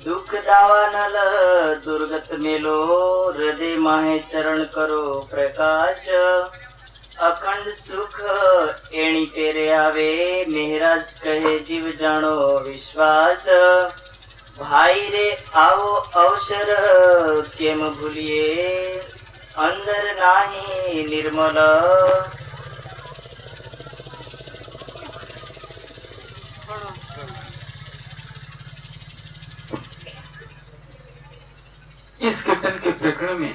दुख दावा नल दुर्गत मेलो, हृदय माहे चरण करो प्रकाश। अखंड सुख एणी तेरे आवे, मेहराज कहे जीव जानो विश्वास। भाई रे आओ अवसर केम भूलिए, अंदर नाही निर्मल। इस कीर्तन के प्रकरण में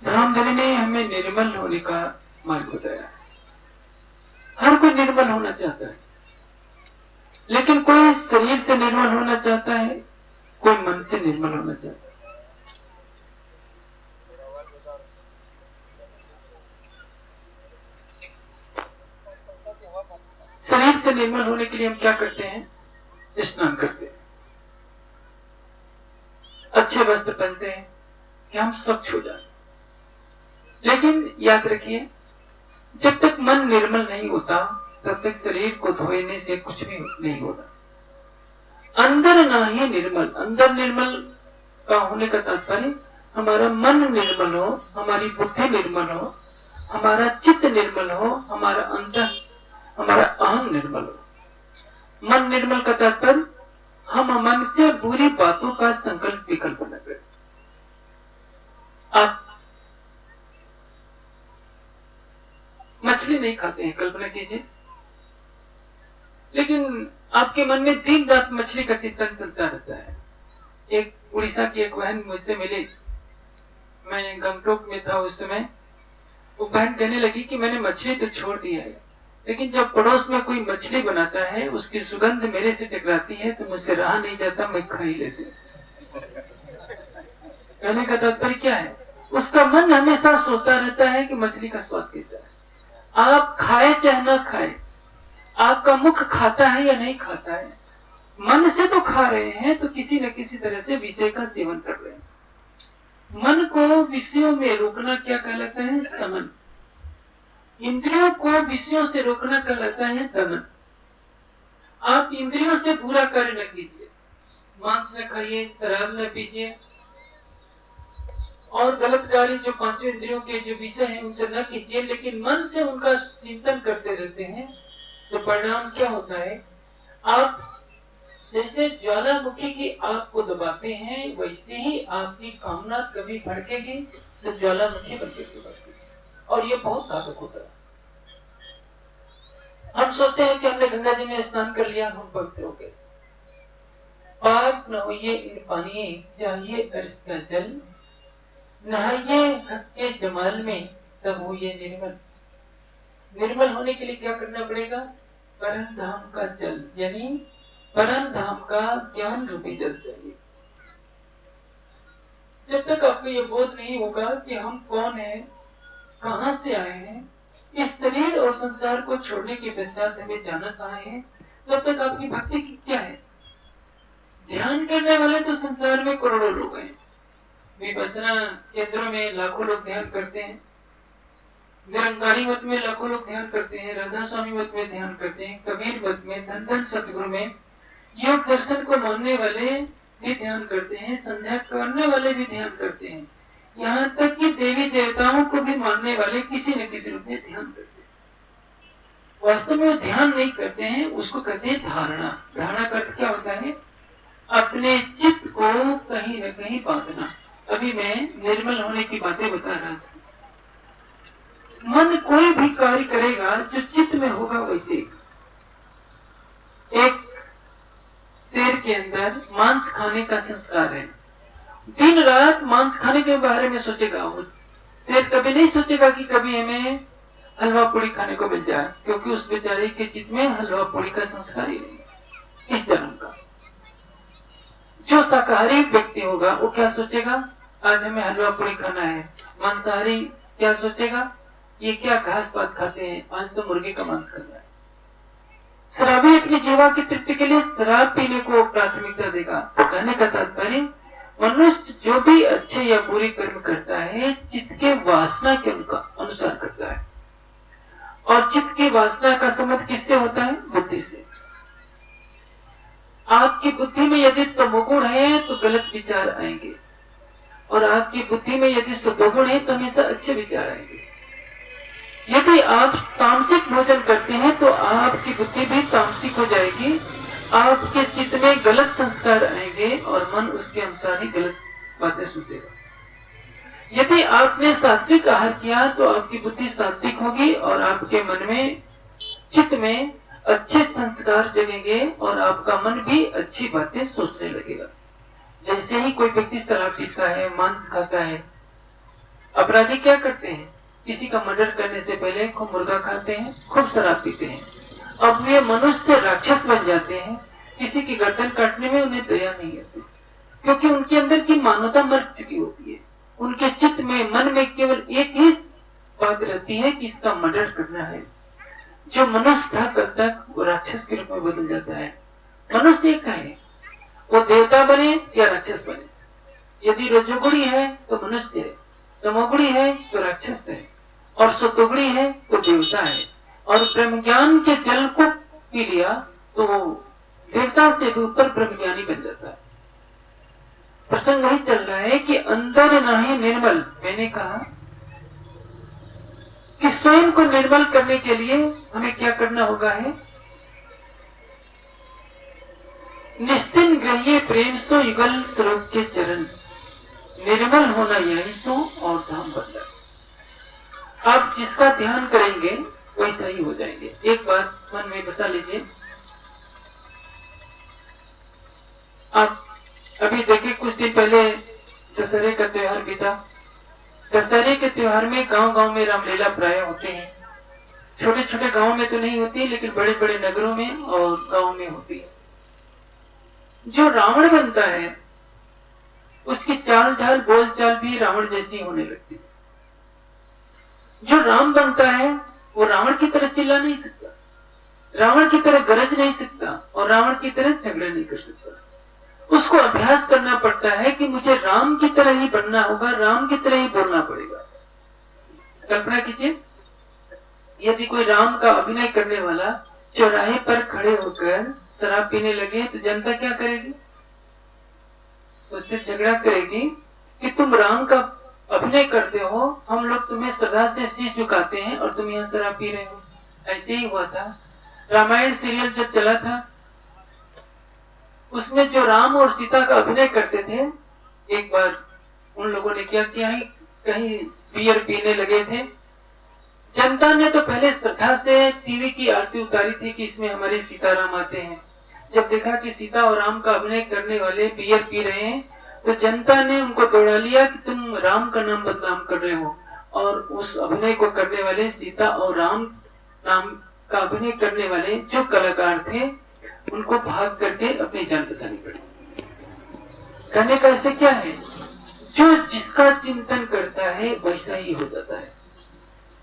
धामधनी ने हमें निर्मल होने का मार्ग बताया। हर कोई निर्मल होना चाहता है, लेकिन कोई शरीर से निर्मल होना चाहता है, कोई मन से निर्मल होना चाहता है। शरीर से निर्मल होने के लिए हम क्या करते हैं? स्नान करते हैं, अच्छे वस्त्र पहनते हैं कि हम स्वच्छ हो जाए। लेकिन याद रखिए, जब तक मन निर्मल नहीं होता तब तक शरीर को धोने से कुछ भी नहीं होता। अंदर ना ही निर्मल, अंदर निर्मल का होने का तात्पर्य हमारा मन निर्मल हो, हमारी बुद्धि निर्मल हो, हमारा चित्त निर्मल हो, हमारा अंदर, हमारा अहम निर्मल हो। मन निर्मल का तात्पर्य हम मन से बुरी बातों का संकल्प विकल्प न करें। आप मछली नहीं खाते हैं, कल्पना कीजिए, लेकिन आपके मन में दिन रात मछली का चिंतन चलता रहता है। एक उड़ीसा की एक बहन मुझसे मिली, मैं गंगटोक में था उस समय। वो बहन कहने लगी कि मैंने मछली तो छोड़ दिया है, लेकिन जब पड़ोस में कोई मछली बनाता है, उसकी सुगंध मेरे से टकराती है तो मुझसे रहा नहीं जाता, मैं खा ही लेती हूँ। कहने का तात्पर्य क्या है? उसका मन हमेशा सोचता रहता है कि मछली का स्वाद कैसा है। आप खाए चाहे न खाए, आपका मुख खाता है या नहीं खाता है, मन से तो खा रहे हैं, तो किसी न किसी तरह से विषय का सेवन कर रहे हैं। मन को विषयों में रोकना क्या कहलाता है? समन। इंद्रियों को विषयों से रोकना कहलाता है दमन। आप इंद्रियों से बुरा कार्य न कीजिए, मांस न खाइए, शराब न पीजिए, और गलत कार्य जो पांचों इंद्रियों के जो विषय हैं उनसे न कीजिए, लेकिन मन से उनका चिंतन करते रहते हैं तो परिणाम क्या होता है? आप जैसे ज्वालामुखी की आग को दबाते हैं, वैसे ही आपकी कामना कभी भड़केगी तो ज्वालामुखी बनकर बढ़ेगी, और ये बहुत घातक होता है। हम सोचते हैं कि हमने गंगा जी में स्नान कर लिया, हम पवित्र हो गए। पाप न होइए इन पानी, चाहिए अर्श का जल, नहाइए हक के जमाल में, तब होइए निर्मल। निर्मल होने के लिए क्या करना पड़ेगा? परम धाम का जल, यानी परम धाम का ज्ञान रूपी जल चाहिए। जब तक आपको ये बोध नहीं होगा कि हम कौन हैं, कहां से आए हैं, इस शरीर और संसार को छोड़ने के पश्चात हमें जाना कहां है, तब तक आपकी भक्ति की क्या है? ध्यान करने वाले तो संसार में करोड़ों लोग हैं। विपश्यना केंद्रों में लाखों लोग ध्यान करते हैं, निरंकारी मत में लाखों लोग ध्यान करते हैं, राधा स्वामी मत में ध्यान करते हैं, कबीर मत में, धन धन सतगुरु में, योग दर्शन को मानने वाले भी ध्यान करते हैं, संध्या करने वाले भी ध्यान करते हैं, यहाँ तक कि देवी देवताओं को भी मानने वाले किसी न किसी रूप में ध्यान करते हैं। वास्तव में ध्यान नहीं करते हैं, उसको कहते हैं धारणा। धारणा का अर्थ क्या होता है? अपने चित्त को कहीं न कहीं बांधना। अभी मैं निर्मल होने की बातें बता रहा था। मन कोई भी कार्य करेगा जो चित्त में होगा वैसे। एक शेर के अंदर मांस खाने का संस्कार है, दिन रात मांस खाने के बारे में सोचेगा। शेर कभी नहीं सोचेगा कि कभी हमें हलवा पूड़ी खाने को मिल जाए, क्योंकि उस बेचारे के चित्त में हलवा पूड़ी का संस्कार ही नहीं इस जन्म का। जो शाकाहारी व्यक्ति होगा वो क्या सोचेगा? आज हमें हलवा पूड़ी खाना है। मांसाहारी क्या सोचेगा? ये क्या घास पात खाते हैं, आज तो मुर्गे का मांस खाना है। शराबी अपनी जीवा की तृप्ति के लिए शराब पीने को प्राथमिकता देगा। तो कहने का तात्पर्य, मनुष्य जो भी अच्छे या बुरे कर्म करता है चित्त के वासना के अनुसार करता है, और चित्त की वासना का संबंध किससे होता है? बुद्धि से। आपकी बुद्धि में यदि तमोगुण है तो गलत विचार आएंगे, और आपकी बुद्धि में यदि सत्वगुण है तो हमेशा अच्छे विचार आएंगे। यदि आप तामसिक भोजन करते हैं तो आपकी बुद्धि भी तामसिक हो जाएगी, आपके चित्त में गलत संस्कार आएंगे और मन उसके अनुसार ही गलत बातें सोचेगा। यदि आपने सात्विक आहार किया तो आपकी बुद्धि सात्विक होगी और आपके मन में, चित्त में अच्छे संस्कार जगेंगे और आपका मन भी अच्छी बातें सोचने लगेगा। जैसे ही कोई व्यक्ति शराब पीता है, मांस खाता है, अपराधी क्या करते हैं? किसी का मर्डर करने से पहले खूब मुर्गा खाते हैं, खूब शराब पीते हैं। अब वे मनुष्य राक्षस बन जाते हैं, किसी की गर्दन काटने में उन्हें दया नहीं आती, क्योंकि उनके अंदर की मानवता मर चुकी होती है। उनके चित्त में, मन में केवल एक ही बात रहती है कि इसका मर्डर करना है। जो मनुष्य था कल तक, वो राक्षस के रूप में बदल जाता है। मनुष्य एक है, वो देवता बने या राक्षस बने। यदि रजोगुणी है तो मनुष्य है, तमोगुणी है तो राक्षस है, और सत्वगुणी है तो देवता है। और ब्रह्म ज्ञान के जल को पी लिया तो वो देवता से भी ऊपर ब्रह्म ज्ञानी बन जाता है। प्रसंग वही चल रहा है कि अंदर नहीं निर्मल। मैंने कहा कि स्वयं को निर्मल करने के लिए हमें क्या करना होगा है? निस्तिन ग्रह्य प्रेम सो युगल स्वरूप के चरण, निर्मल होना यही सो और धाम बदला। आप जिसका ध्यान करेंगे वैसा ही हो जाएंगे। एक बात मन में बता लीजिए, आप अभी देखिए कुछ दिन पहले दशहरे का त्योहार बीता। दशहरे के त्योहार में गांव गांव में रामलीला प्राय होते हैं। छोटे छोटे गांव में तो नहीं होती, लेकिन बड़े बड़े नगरों में और गांव में होती है। जो रावण बनता है उसकी चाल ढाल बोल चाल भी रावण जैसी होने लगती है। जो राम बनता है वो रावण की तरह चिल्ला नहीं सकता, रावण की तरह गरज नहीं सकता और रावण की तरह झगड़ा नहीं कर सकता। उसको अभ्यास करना पड़ता है कि मुझे राम की तरह ही बनना होगा, राम की तरह ही बोलना पड़ेगा। कल्पना कीजिए, यदि कोई राम का अभिनय करने वाला चौराहे पर खड़े होकर शराब पीने लगे तो जनता क्या करेगी? उससे झगड़ा करेगी कि तुम राम का अभिनय करते हो, हम लोग तुम्हें श्रद्धा से शीश झुकाते हैं और तुम यहाँ शराब पी रहे हो। ऐसे ही हुआ था। रामायण सीरियल जब चला था उसमें जो राम और सीता का अभिनय करते थे, एक बार उन लोगों ने क्या किया है, कहीं बियर पीने लगे थे। जनता ने तो पहले श्रद्धा से टीवी की आरती उतारी थी कि इसमें हमारे सीताराम आते हैं। जब देखा कि सीता और राम का अभिनय करने वाले बियर पी रहे हैं तो जनता ने उनको दौड़ा लिया कि तुम राम का नाम बदनाम कर रहे हो, और उस अभिनय को करने वाले सीता और राम नाम का अभिनय करने वाले जो कलाकार थे उनको भाग करके अपनी जान बचानी पड़ी। कहने का ऐसे क्या है, जो जिसका चिंतन करता है वैसा ही हो जाता है।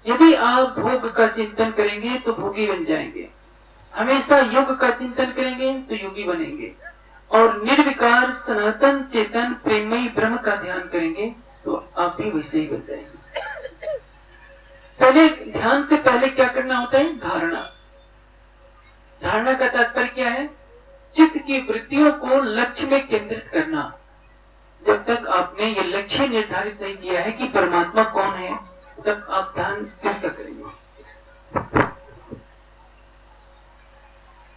यदि आप भोग का चिंतन करेंगे तो भोगी बन जाएंगे, हमेशा योग का चिंतन करेंगे तो योगी बनेंगे, और निर्विकार सनातन चेतन प्रेममयी ब्रह्म का ध्यान करेंगे तो आप भी वैसे ही बन जाएंगे। पहले ध्यान से पहले क्या करना होता है? धारणा। धारणा का तात्पर्य क्या है? चित्त की वृत्तियों को लक्ष्य में केंद्रित करना। जब तक आपने ये लक्ष्य निर्धारित नहीं किया है कि परमात्मा कौन है, तब आप ध्यान किसका करेंगे?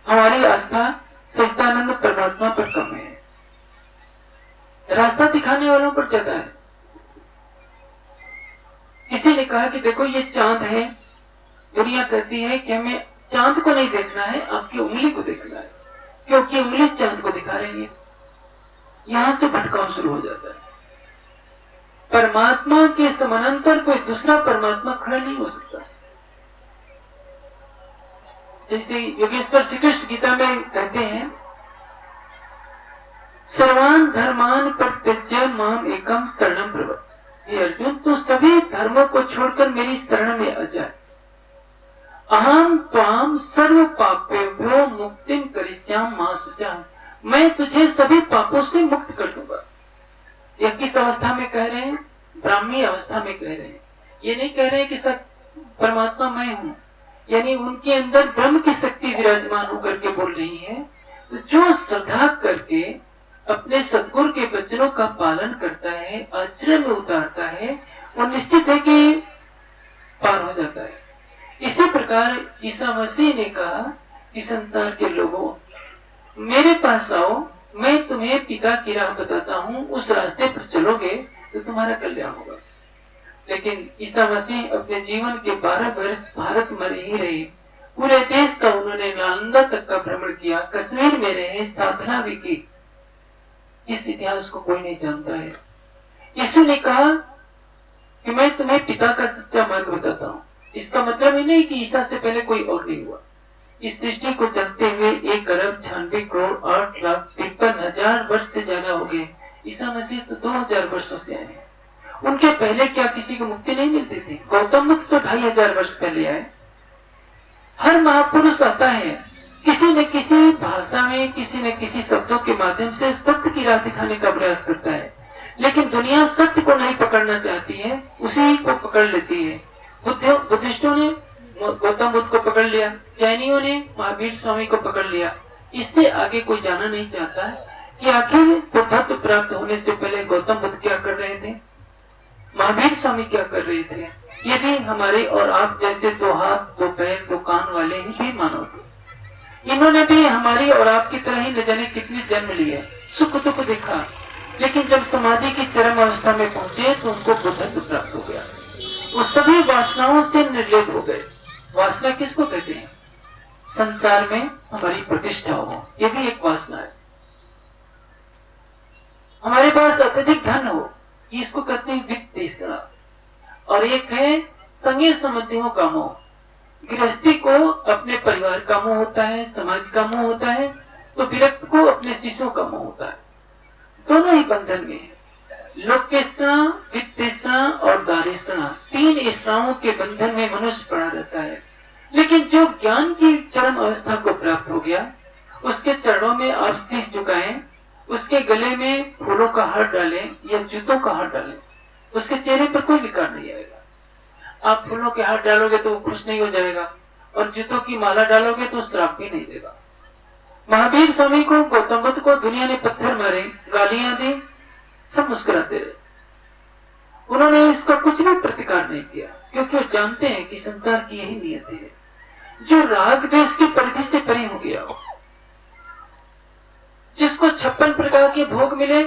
हमारी आस्था सच्चिदानंद परमात्मा पर कम है, रास्ता दिखाने वालों पर ज्यादा है। किसी ने कहा कि देखो ये चांद है, दुनिया कहती है कि हमें चांद को नहीं देखना है, आपकी उंगली को देखना है, क्योंकि उंगली चांद को दिखा रही है। यहां से भटकाव शुरू हो जाता है। परमात्मा के समानांतर कोई दूसरा परमात्मा खड़ा नहीं हो सकता। जैसे योगेश्वर श्री कृष्ण गीता में कहते हैं, सर्वान धर्मान परित्यज्य माम एकम शरणम प्रवत्। हे अर्जुन, तू सभी धर्मों को छोड़कर मेरी शरण में आ जाए। अहम त्वाम सर्व पापेभ्यो मुक्तिम करिष्याम मा शुचा। मैं तुझे सभी पापों से मुक्त कर दूंगा। यह किस अवस्था में कह रहे हैं? ब्राह्मी अवस्था में कह रहे हैं। ये नहीं कह रहे हैं कि सब परमात्मा मैं हूँ, यानी उनके अंदर ब्रह्म की शक्ति विराजमान होकर के बोल रही है तो जो श्रद्धा करके अपने सद्गुरु के वचनों का पालन करता है, आचरण में उतारता है, वो निश्चित है कि पार हो जाता है। इसी प्रकार ईसा मसीह ने कहा कि संसार के लोगों, मेरे पास आओ, मैं तुम्हें पिता की राह बताता हूँ, उस रास्ते पर चलोगे तो तुम्हारा कल्याण होगा। लेकिन ईसा मसीह अपने जीवन के 12 वर्ष भारत में ही रहे, पूरे देश का उन्होंने नालंदा तक का भ्रमण किया, कश्मीर में रहे, साधना भी की। इस इतिहास को कोई नहीं जानता है। यीशु ने कहा कि मैं तुम्हें पिता का सच्चा मार्ग बताता हूँ। इसका मतलब ये नहीं कि ईसा से पहले कोई और नहीं हुआ। इस सृष्टि को जानते हुए 1,96,08,53,000 वर्ष से ज्यादा हो गए। ईसा मसीह तो 2000 वर्षों से आए हैं। उनके पहले क्या किसी को मुक्ति नहीं मिलती थी? गौतम बुद्ध तो 2500 वर्ष पहले आए। हर महापुरुष आता है, किसी न किसी भाषा में, किसी न किसी शब्दों के माध्यम से सत्य की राह दिखाने का प्रयास करता है, लेकिन दुनिया सत्य को नहीं पकड़ना चाहती है, उसी को पकड़ लेती है। बुद्धिस्टों ने गौतम बुद्ध को पकड़ लिया, जैनियों ने महावीर स्वामी को पकड़ लिया। इससे आगे कोई जाना नहीं चाहता है कि आखिर बुद्धत्व प्राप्त होने से पहले गौतम बुद्ध क्या कर रहे थे, महावीर स्वामी क्या कर रहे थे। ये भी हमारे और आप जैसे 2 हाथ 2 पैर 2 कान वाले ही भी मानव थे। इन्होंने भी हमारी और आपकी तरह ही न जाने कितनी जन्म लिए, सुख दुख देखा, लेकिन जब समाधि की चरम अवस्था में पहुंचे तो उनको बुद्धत्व प्राप्त हो गया। वो सभी वासनाओं से निर्लिप्त हो गए। वासना किसको कहते हैं? संसार में हमारी प्रतिष्ठा हो, ये भी एक वासना है। हमारे पास अत्यधिक धन हो, इसको कहते हैं वित्त तृष्णा। और एक है संगी संबंधियों का मोह। गृहस्थी को अपने परिवार का मोह होता है, समाज का मोह होता है, तो विरक्त को अपने शिष्यों का मोह होता है। दोनों ही बंधन में है। लोक तृष्णा, वित्त तृष्णा और दारिष्णा, 3 तृष्णाओं के बंधन में मनुष्य पड़ा रहता है। लेकिन जो ज्ञान की चरम अवस्था को प्राप्त हो गया, उसके चरणों में आप शीश झुकाएं, उसके गले में फूलों का हार डालें या जूतों का हार डालें, उसके चेहरे पर कोई विकार नहीं आएगा। आप फूलों के हार डालोगे तो वो खुश नहीं हो जाएगा, और जूतों की माला डालोगे तो श्राप भी नहीं देगा। महावीर स्वामी को, गौतम बुद्ध को दुनिया ने पत्थर मारे, गालियां दी, सब मुस्कुराते रहे। उन्होंने इसका कुछ भी प्रतिकार नहीं किया, क्योंकि वो जानते हैं कि संसार की यही नियत है। जो राग देश की परिधि से परे हो गया, जिसको 56 प्रकार के भोग मिले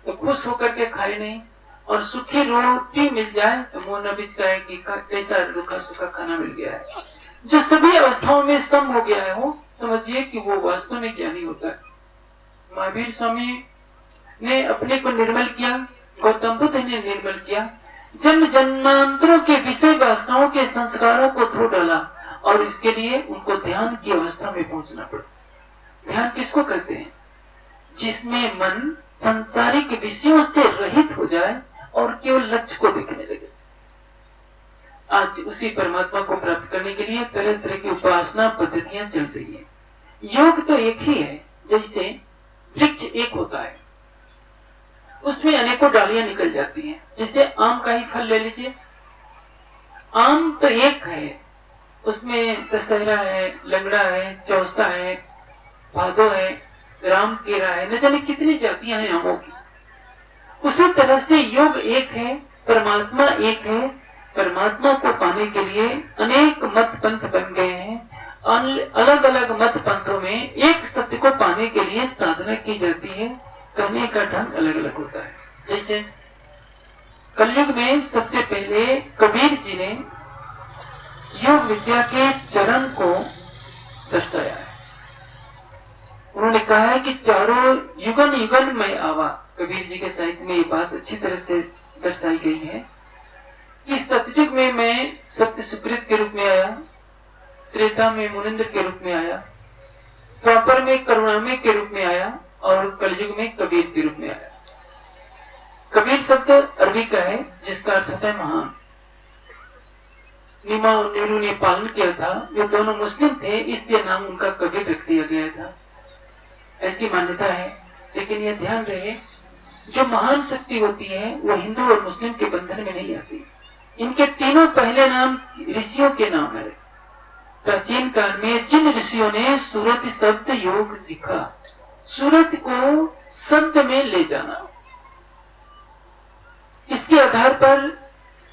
तो खुश होकर के खाए नहीं, और सूखी रोटी मिल जाए तो मुंह न बिचकाए कि कैसा रूखा सूखा खाना मिल गया है। जो सभी अवस्थाओं में सम हो गया है, वो समझिए कि वो वास्तव में ज्ञानी होता है। महावीर स्वामी ने अपने को निर्मल किया, गौतम बुद्ध ने निर्मल किया, जन्म जन्मांतरों के विषय वासनाओं के संस्कारों को धो डाला, और इसके लिए उनको ध्यान की अवस्था में पहुंचना पड़ा। ध्यान किसको कहते हैं? जिसमें मन सांसारिक विषयों से रहित हो जाए और केवल लक्ष्य को देखने लगे। आज उसी परमात्मा को प्राप्त करने के लिए तरह तरह की उपासना पद्धतियां चल रही है। योग तो एक ही है, जैसे वृक्ष एक होता है, उसमें अनेकों डालियां निकल जाती हैं। जैसे आम का ही फल ले लीजिए, आम तो एक है, उसमें दशहरा है, लंगड़ा है, चौसा है, भादो है, राम केरा है, न जाने कितनी जातियां हैं आमों की। उसी तरह से योग एक है, परमात्मा एक है। परमात्मा को पाने के लिए अनेक मत पंथ बन गए हैं। अलग अलग मत पंथों में एक सत्य को पाने के लिए साधना की जाती है, करने का ढंग अलग अलग होता है। जैसे कलयुग में सबसे पहले कबीर जी ने योग विद्या के चरण को दर्शाया है। उन्होंने कहा है कि चारों युगन युगन में आवा। कबीर जी के साहित्य में ये बात अच्छी तरह से दर्शाई गई है कि सतयुग में मैं सत्य सुकृत के रूप में आया, त्रेता में मुनिंद्र के रूप में आया, द्वापर में करुणामय के रूप में आया, और कलयुग में कबीर के रूप में आया। कबीर शब्द अरबी का है, जिसका अर्थ होता है महान। नीमा और नीरू ने पालन किया था, वे दोनों मुस्लिम थे, इसलिए नाम उनका कबीर रख दिया गया था, ऐसी मान्यता है। लेकिन यह ध्यान रहे, जो महान शक्ति होती है वो हिंदू और मुस्लिम के बंधन में नहीं आती। इनके तीनों पहले नाम ऋषियों के नाम है। प्राचीन काल में जिन ऋषियों ने सूरत शब्द योग सीखा, सूरत को शब्द में ले जाना, इसके आधार पर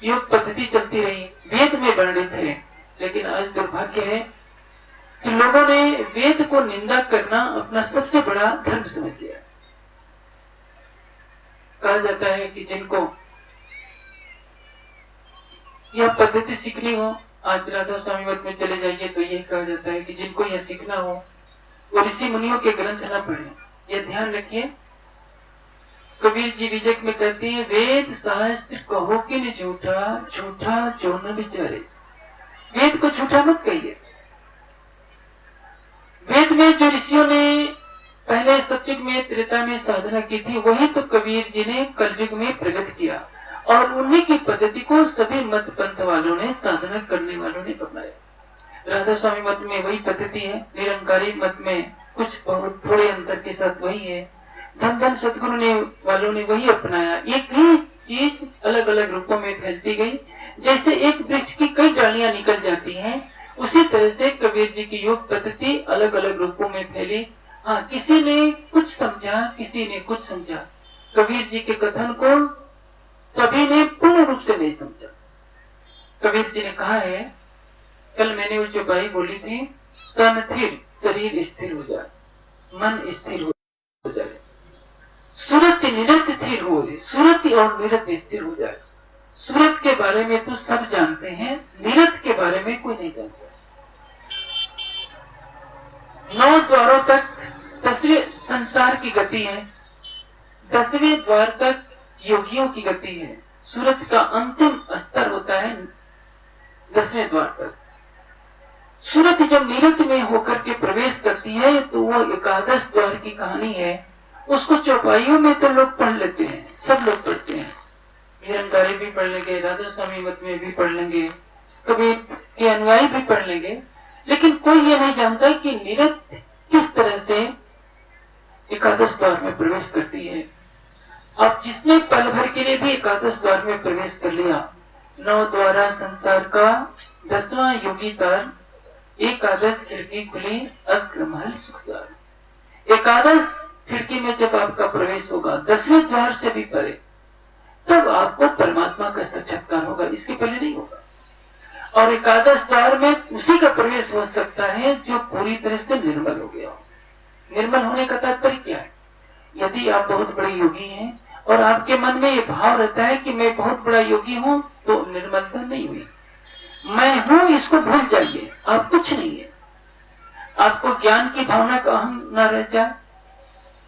योग पद्धति चलती रही, वेद में वर्णित है। लेकिन आज दुर्भाग्य है कि लोगों ने वेद को निंदा करना अपना सबसे बड़ा धर्म समझ लिया। कहा जाता है कि जिनको यह पद्धति सीखनी हो, आज राधा स्वामी मत में चले जाइए तो यह कहा जाता है कि जिनको यह सीखना हो वो ऋषि मुनियों के ग्रंथ न पढ़े। यह ध्यान रखिए, कबीर जी विजय में कहते हैं, वेद शास्त्र कहो कि न झूठा, झूठा जो न विचारे। वेद को झूठा मत कहिए। वेद में जो ऋषियों ने पहले सतयुग में, त्रेता में साधना की थी, वही तो कबीर जी ने कलयुग में प्रकट किया, और उन्हीं की पद्धति को सभी मत पंथ वालों ने, साधना करने वालों ने अपनाया। राधा स्वामी मत में वही पद्धति है, निरंकारी मत में कुछ बहुत थोड़े अंतर के साथ वही है, धन धन सदगुरु ने वालों ने वही अपनाया। एक ही चीज अलग अलग रूपों में फैलती गई। जैसे एक वृक्ष की कई डालियां निकल जाती हैं, उसी तरह से कबीर जी की योग पद्धति अलग अलग रूपों में फैली। हाँ, किसी ने कुछ समझा, किसी ने कुछ समझा। कबीर जी के कथन को सभी ने पूर्ण रूप से नहीं समझा। कबीर जी ने कहा है, कल मैंने वो जो बाई बोली थी, तन स्थिर शरीर स्थिर हो जाए, मन स्थिर हो जाए, सूरत निरत स्थिर हो, सूरत और निरत स्थिर हो जाए। सूरत के बारे में तो सब जानते हैं, निरत के बारे में कोई नहीं जानता। 9 द्वारों तक 10वें संसार की गति है, 10वें द्वार तक योगियों की गति है। सूरत का अंतिम स्तर होता है 10वें द्वार तक। सूरत जब निरत में होकर के प्रवेश करती है तो वह एकादश द्वार की कहानी है। उसको चौपाइयों में तो लोग पढ़ लेते हैं, सब लोग पढ़ते हैं, निरंकारी भी पढ़ लेंगे, राधा स्वामी मत में भी पढ़ लेंगे, कबीर के अनुयायी भी पढ़ लेंगे, लेकिन कोई ये नहीं जानता कि निरत किस तरह से एकादश द्वार में प्रवेश करती है। अब जिसने पल भर के लिए भी एकादश द्वार में प्रवेश कर लिया, 9 द्वारा संसार का 10वां योगी तार, एकादश खिड़की खुली अग्रमहल सुखसार। एकादश खिड़की में जब आपका प्रवेश होगा 10वें द्वार से भी परे, तब आपको परमात्मा का साक्षात्कार होगा, इसके पहले नहीं होगा। और एकादश द्वार में उसी का प्रवेश हो सकता है जो पूरी तरह से निर्मल हो गया हो। निर्मल होने का तात्पर्य क्या है? यदि आप बहुत बड़े योगी हैं और आपके मन में ये भाव रहता है कि मैं बहुत बड़ा योगी हूं, तो निर्मलता नहीं हुई। मैं हूं इसको भूल जाइए, आप कुछ नहीं है। आपको ज्ञान की भावना का अहम न रह जाए,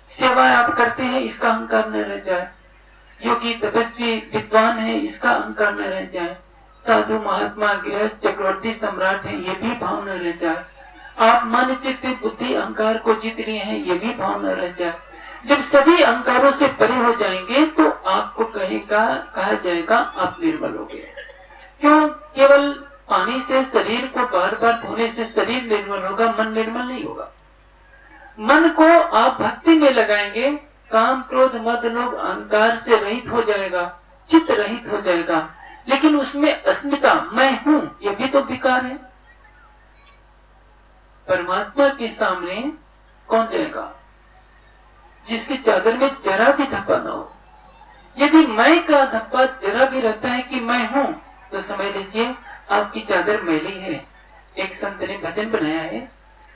सेवा आप करते हैं इसका अहंकार न रह जाए, योगी तपस्वी विद्वान है इसका अहंकार न रह जाए, साधु महात्मा गृहस्थ चक्रवर्ती सम्राट है ये भी भाव न रह जाए, आप मन चित्त बुद्धि अहंकार को जीत लिए हैं ये भी भाव न रह जाए। जब सभी अहंकारों से परे हो जाएंगे तो आपको कहा जाएगा आप निर्मल हो गए। क्यों? केवल पानी से शरीर को बार बार धोने से शरीर निर्मल होगा, मन निर्मल नहीं होगा। मन को आप भक्ति में लगाएंगे, काम क्रोध मद लोभ अहंकार से रहित हो जाएगा, चित्त रहित हो जाएगा, लेकिन उसमें अस्मिता मैं हूं ये भी तो विकार है। परमात्मा के सामने कौन जाएगा? जिसकी चादर में जरा भी धब्बा ना हो। यदि मैं का धब्बा जरा भी रहता है कि मैं हूं, तो समझ लीजिए आपकी चादर मैली है। एक संत ने भजन बनाया है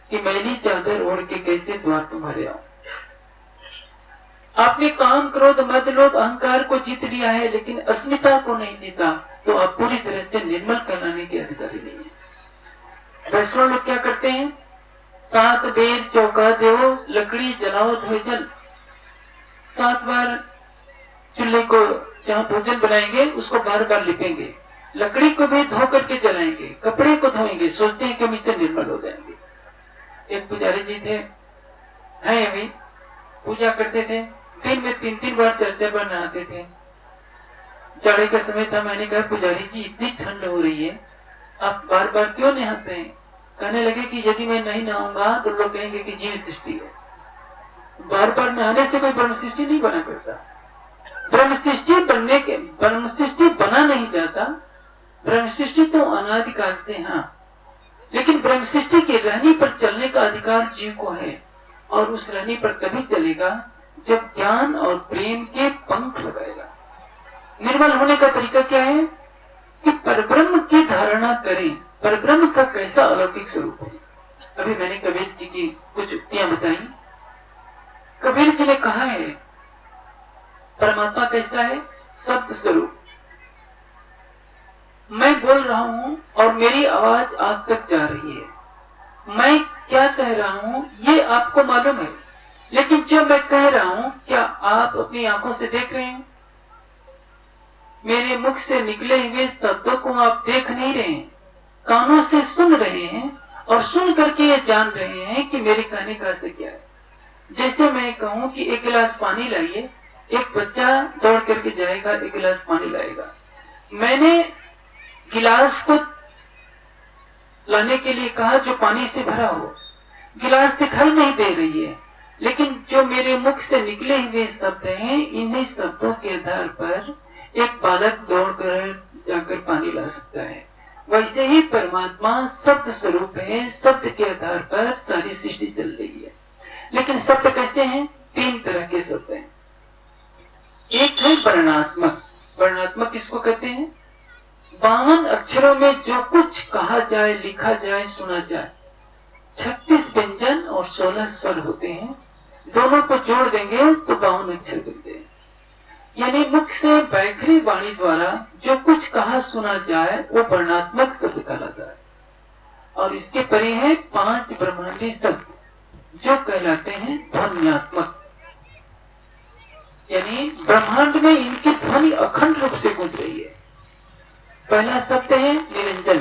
कि मैली चादर ओढ़ के कैसे द्वार तुम्हारे आओ। आपने काम क्रोध मद लोभ अहंकार को जीत लिया है, लेकिन अस्मिता को नहीं जीता, तो आप पूरी तरह से निर्मल कहलाने के अधिकारी नहीं है। वैष्णव लोग क्या करते हैं? 7 बेर चौका दो, लकड़ी जलाओ धोए जल। 7 बार चूल्हे को जहाँ भोजन बनाएंगे उसको बार बार लिपेंगे, लकड़ी को भी धो करके जलाएंगे, कपड़े को धोएंगे, सोचते हैं कि हम इससे निर्मल हो जाएंगे। एक पुजारी जी थे, हैं अभी, पूजा करते थे, दिन में 3-3 बार 4-4 बार नहाते थे। जाड़े का समय था, मैंने कहा पुजारी जी इतनी ठंड हो रही है, आप बार बार क्यों नहाते हैं? कहने लगे कि यदि मैं नहीं नहाऊंगा तो लोग कहेंगे कि जीव सृष्टि है। बार बार नहाने से कोई ब्रह्म सृष्टि नहीं बना करता। ब्रह्म सृष्टि बना नहीं जाता। ब्रह्म सृष्टि तो अनादिकाल से, हाँ, लेकिन ब्रह्म स्वयं सृष्टि के रहने पर चलने का अधिकार जीव को है, और उस रहने पर कभी चलेगा जब ज्ञान और प्रेम के पंख लगाएगा। निर्मल होने का तरीका क्या है कि परब्रह्म की धारणा करें। परब्रह्म का कैसा अलौकिक स्वरूप है। अभी मैंने कबीर जी की कुछ उक्तियां बताई। कबीर जी ने कहा है परमात्मा कैसा है, शब्द स्वरूप। मैं बोल रहा हूं और मेरी आवाज आप तक जा रही है, मैं क्या कह रहा हूं ये आपको मालूम है, लेकिन जो मैं कह रहा हूं क्या आप अपनी आंखों से देख रहे हैं? मेरे मुख से निकले हुए शब्दों को आप देख नहीं रहे हैं, कानों से सुन रहे हैं, और सुन करके ये जान रहे हैं कि मेरे कहने का अर्थ क्या है। जैसे मैं कहूं कि एक गिलास पानी लाइए, एक बच्चा दौड़ करके जाएगा, एक गिलास पानी लाएगा। मैंने गिलास को लाने के लिए कहा जो पानी से भरा हो। गिलास दिखाई नहीं दे रही है, लेकिन जो मेरे मुख से निकले हुए शब्द हैं, इन्हीं शब्दों के आधार पर एक बालक दौड़कर जाकर पानी ला सकता है। वैसे ही परमात्मा शब्द स्वरूप है, शब्द के आधार पर सारी सृष्टि चल रही है। लेकिन शब्द कैसे हैं? तीन तरह के शब्द हैं। एक है वर्णात्मक। वर्णात्मक किसको कहते हैं? 52 अक्षरों में जो कुछ कहा जाए, लिखा जाए, सुना जाए। 36 व्यंजन और 16 स्वर होते हैं। दोनों को जोड़ देंगे तो 52 अक्षर बनते हैं। यानी मुख से वैखरी वाणी द्वारा जो कुछ कहा सुना जाए वो वर्णात्मक शब्द कहलाता है। और इसके परे है 5 ब्रह्मांडी शब्द जो कहलाते हैं ध्वन्यात्मक। यानी ब्रह्मांड में इनकी ध्वनि अखंड रूप से गूंज रही है। पहला शब्द है निरंजन।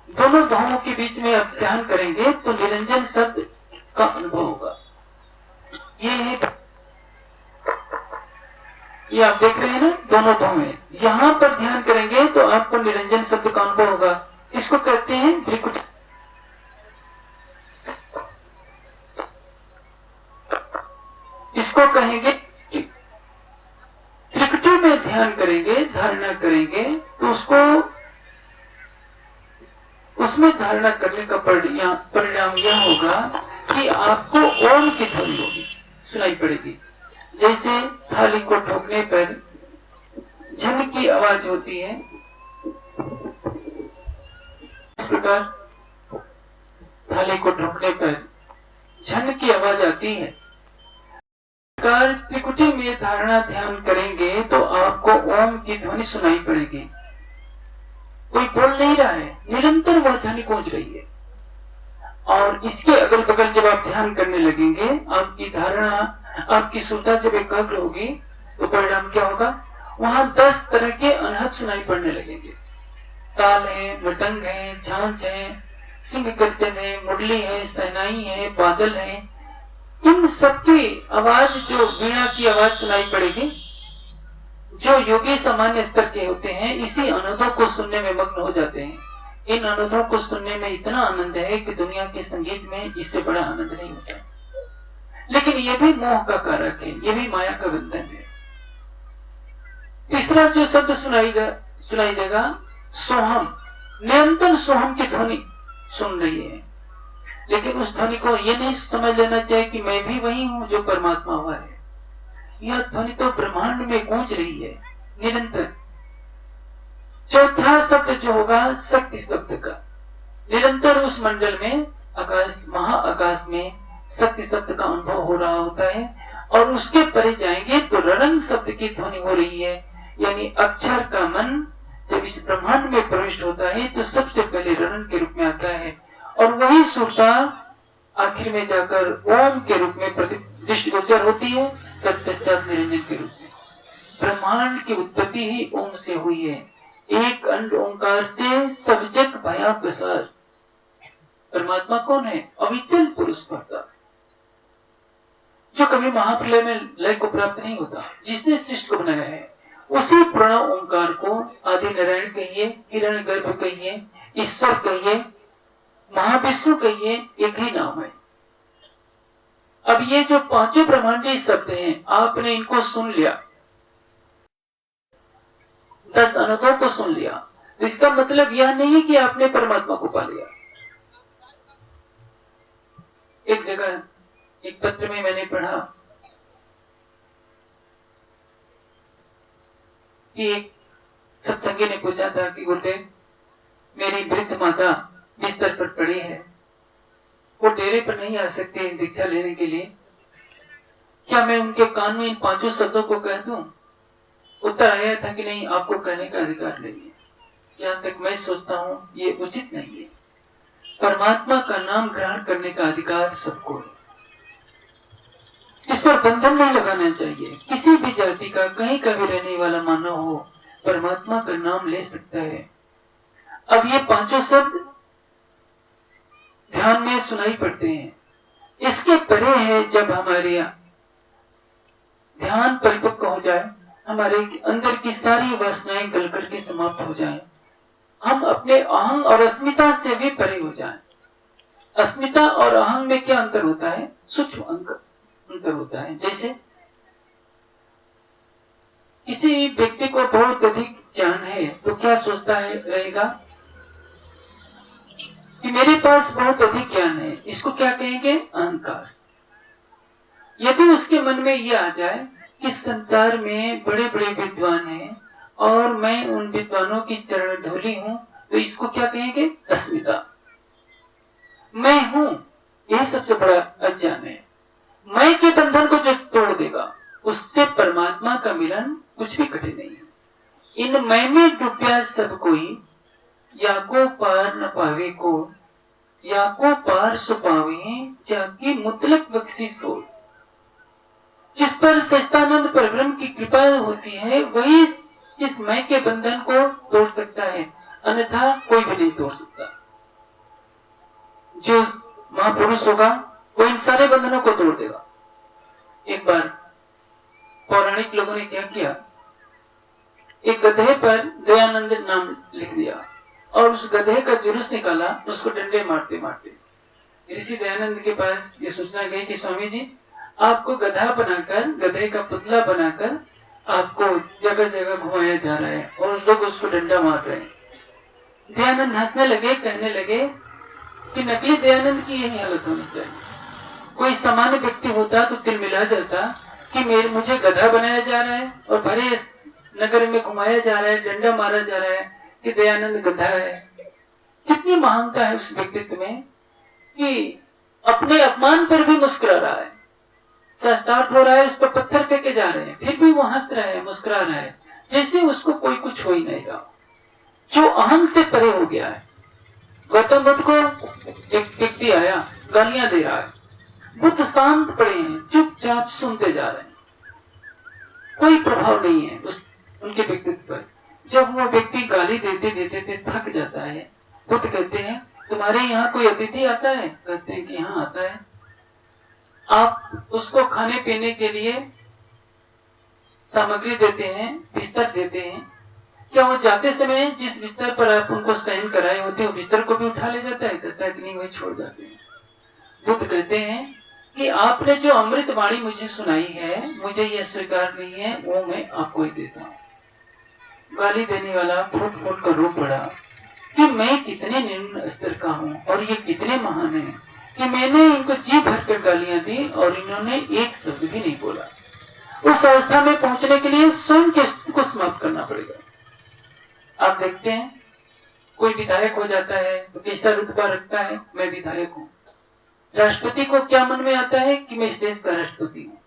दोनों भावों के बीच में आप ध्यान करेंगे तो निरंजन शब्द का अनुभव होगा। ये आप देख रहे हैं ना, दोनों भाव में। यहां पर ध्यान करेंगे तो आपको निरंजन शब्द का अनुभव होगा। इसको कहते हैं त्रिकुटी। इसको कहेंगे त्रिकुटी में ध्यान करेंगे, धारणा करेंगे तो उसमें धारणा करने का परिणाम यह होगा कि आपको ओम की ध्वनि होगी, सुनाई पड़ेगी। जैसे थाली को ठोकने पर झन की आवाज होती है, इस प्रकार थाली को ठोकने पर झन की आवाज आती है। त्रिकुटी में धारणा ध्यान करेंगे तो आपको ओम की ध्वनि सुनाई पड़ेगी। कोई बोल नहीं रहा है, निरंतर वह ध्वनि गूंज रही है। और इसके अगल बगल जब आप ध्यान करने लगेंगे, आपकी धारणा, आपकी श्रोता जब एकाग्र होगी तो परिणाम क्या होगा? वहां 10 तरह के अनहद सुनाई पड़ने लगेंगे। ताल है, मृदंग है, झांझ है, सिंह गर्जन है, मुरली है, सहनाई है, बादल है। इन सबकी आवाज, जो वीणा की आवाज सुनाई पड़ेगी, जो योगी सामान्य स्तर के होते हैं, इसी अनुभव को सुनने में मग्न हो जाते हैं। इन अनुभव को सुनने में इतना आनंद है कि दुनिया के संगीत में इससे बड़ा आनंद नहीं होता। लेकिन यह भी मोह का कारक है, यह भी माया का बंधन है। तीसरा जो शब्द सुनाई देगा, सोहम। निरंतर सोहम की ध्वनि सुन रही है, लेकिन उस ध्वनि को यह नहीं समझ लेना चाहिए कि मैं भी वही हूं जो परमात्मा हुआ है। यह ध्वनि तो ब्रह्मांड में गूंज रही है निरंतर। चौथा शब्द जो होगा शक्ति शब्द का। निरंतर उस मंडल में, आकाश, महाआकाश में शक्ति शब्द का अनुभव हो रहा होता है। और उसके परे जाएंगे तो रणन शब्द की ध्वनि हो रही है। यानी अक्षर का मन जब इस ब्रह्मांड में प्रविष्ट होता है तो सबसे पहले रणन के रूप में आता है, और वही सुरता आखिर में जाकर ओम के रूप में दृष्टिगोचर होती है, तत्पश्चात निरंजन के रूप में। ब्रह्मांड की उत्पत्ति ही ओम से हुई है। एक अंड ओंकार से सब जग भया प्रसार। परमात्मा कौन है? अविचल पुरुष भर्ता, जो कभी महाप्रलय में लय को प्राप्त नहीं होता, जिसने सृष्टि को बनाया है। उसी प्रणव ओंकार को आदि नारायण कहिए, हिरण्य गर्भ कहिए, ईश्वर कहिए, महाविष्णु कहिए, एक ही नाम है। अब ये जो पांचों ब्रह्मांडी शब्द हैं, आपने इनको सुन लिया, 10 अनुभवों को सुन लिया, तो इसका मतलब यह नहीं है कि आपने परमात्मा को पा लिया। एक जगह एक पत्र में मैंने पढ़ा कि एक सत्संगी ने पूछा था कि गुरुदेव, मेरी वृद्ध माता बिस्तर पर पड़ी है, वो डेरे पर नहीं आ सकते दीक्षा लेने के लिए, क्या मैं उनके कान में इन 5 शब्दों को कह दूं? उत्तर आया था कि नहीं, आपको कहने का अधिकार नहीं है। यहाँ तक मैं सोचता हूँ ये उचित नहीं है। परमात्मा का नाम ग्रहण करने का अधिकार सबको है, इस पर बंधन नहीं लगाना चाहिए। किसी भी जाति का, कहीं का भी रहने वाला मानव हो, परमात्मा का नाम ले सकता है। अब ये 5 शब्द ध्यान में सुनाई पड़ते हैं, इसके परे है जब हमारे ध्यान परिपक्व हो जाए, हमारे अंदर की सारी वासनाएं गल करके समाप्त हो जाएं, हम अपने अहं और अस्मिता से भी परे हो जाएं। अस्मिता और अहं में क्या अंतर होता है? सूक्ष्म अंतर होता है। जैसे किसी व्यक्ति को बहुत अधिक ज्ञान है तो क्या सोचता है रहेगा कि मेरे पास बहुत अधिक ज्ञान है, इसको क्या कहेंगे? अहंकार। यदि उसके मन में यह आ जाए कि संसार में बड़े बड़े विद्वान हैं और मैं उन विद्वानों की चरण धूली हूं, तो इसको क्या कहेंगे? अस्मिता। मैं हूं, यह सबसे बड़ा अज्ञान है। मैं के बंधन को जो तोड़ देगा उससे परमात्मा का मिलन कुछ भी कठिन नहीं है। इन मैं में डूबा सब कोई, या को पार न पावे को, या को पार सो पावे, जाकी मुतलक बख्शिश हो। जिस पर सच्चिदानंद परब्रह्म की कृपा होती है वही इस मैं के बंधन को तोड़ सकता है, अन्यथा कोई भी नहीं तोड़ सकता। जो महापुरुष होगा वो इन सारे बंधनों को तोड़ देगा। एक बार पौराणिक लोगों ने क्या किया, एक गधे पर दयानंद नाम लिख दिया और उस गधे का जुलूस निकाला, उसको डंडे मारते मारते ऋषि दयानंद के पास ये सूचना गई कि स्वामी जी, आपको गधा बनाकर, गधे का पुतला बनाकर आपको जगह जगह घुमाया जा रहा है और लोग उसको डंडा मार रहे हैं। दयानंद हंसने लगे, कहने लगे कि नकली दयानंद की यही हालत होनी चाहिए। कोई सामान्य व्यक्ति होता तो दिल मिला जाता कि मुझे गधा बनाया जा रहा है और भरे नगर में घुमाया जा रहा है, डंडा मारा जा रहा है कि दयानंद गधा है। कितनी महानता है उस व्यक्तित्व में कि अपने अपमान पर भी मुस्कुरा रहा है। शास्त्रार्थ हो रहा है, उस पर पत्थर फेंके जा रहे हैं, फिर भी वो हंस रहा है, मुस्कुरा रहा है, जैसे उसको कोई कुछ हो ही नहीं रहा, जो अहम से परे हो गया है। गौतम बुद्ध को एक व्यक्ति आया, गालियां दे रहा है, बुद्ध शांत पड़े हैं, चुपचाप सुनते जा रहे हैं, कोई प्रभाव नहीं है उनके व्यक्तित्व पर। जब वो व्यक्ति गाली देते देते थक जाता है, बुद्ध कहते हैं तुम्हारे यहाँ कोई अतिथि आता है? कहते हैं कि यहाँ आता है। आप उसको खाने पीने के लिए सामग्री देते हैं, बिस्तर देते हैं, क्या वो जाते समय जिस बिस्तर पर आप उनको शयन कराए होते हैं बिस्तर को भी उठा ले जाता है? कहता है कि नहीं, वही छोड़ जाते हैं। बुद्ध कहते हैं कि आपने जो अमृत वाणी मुझे सुनाई है, मुझे यह स्वीकार नहीं है, वो मैं आपको ही देता हूँ। गाली देने वाला फुट फुट कर रो पड़ा कि मैं कितने निम्न स्तर का हूँ और ये कितने महान है कि मैंने इनको जी भर कर गालियां दी और इन्होंने एक शब्द भी नहीं बोला। उस अवस्था में पहुंचने के लिए स्वयं के अस्तित्व को समाप्त करना पड़ेगा। आप देखते हैं कोई विधायक हो जाता है तो कैसा रुतबा रखता है, मैं विधायक हूँ। राष्ट्रपति को क्या मन में आता है कि मैं इस देश का राष्ट्रपति हूँ।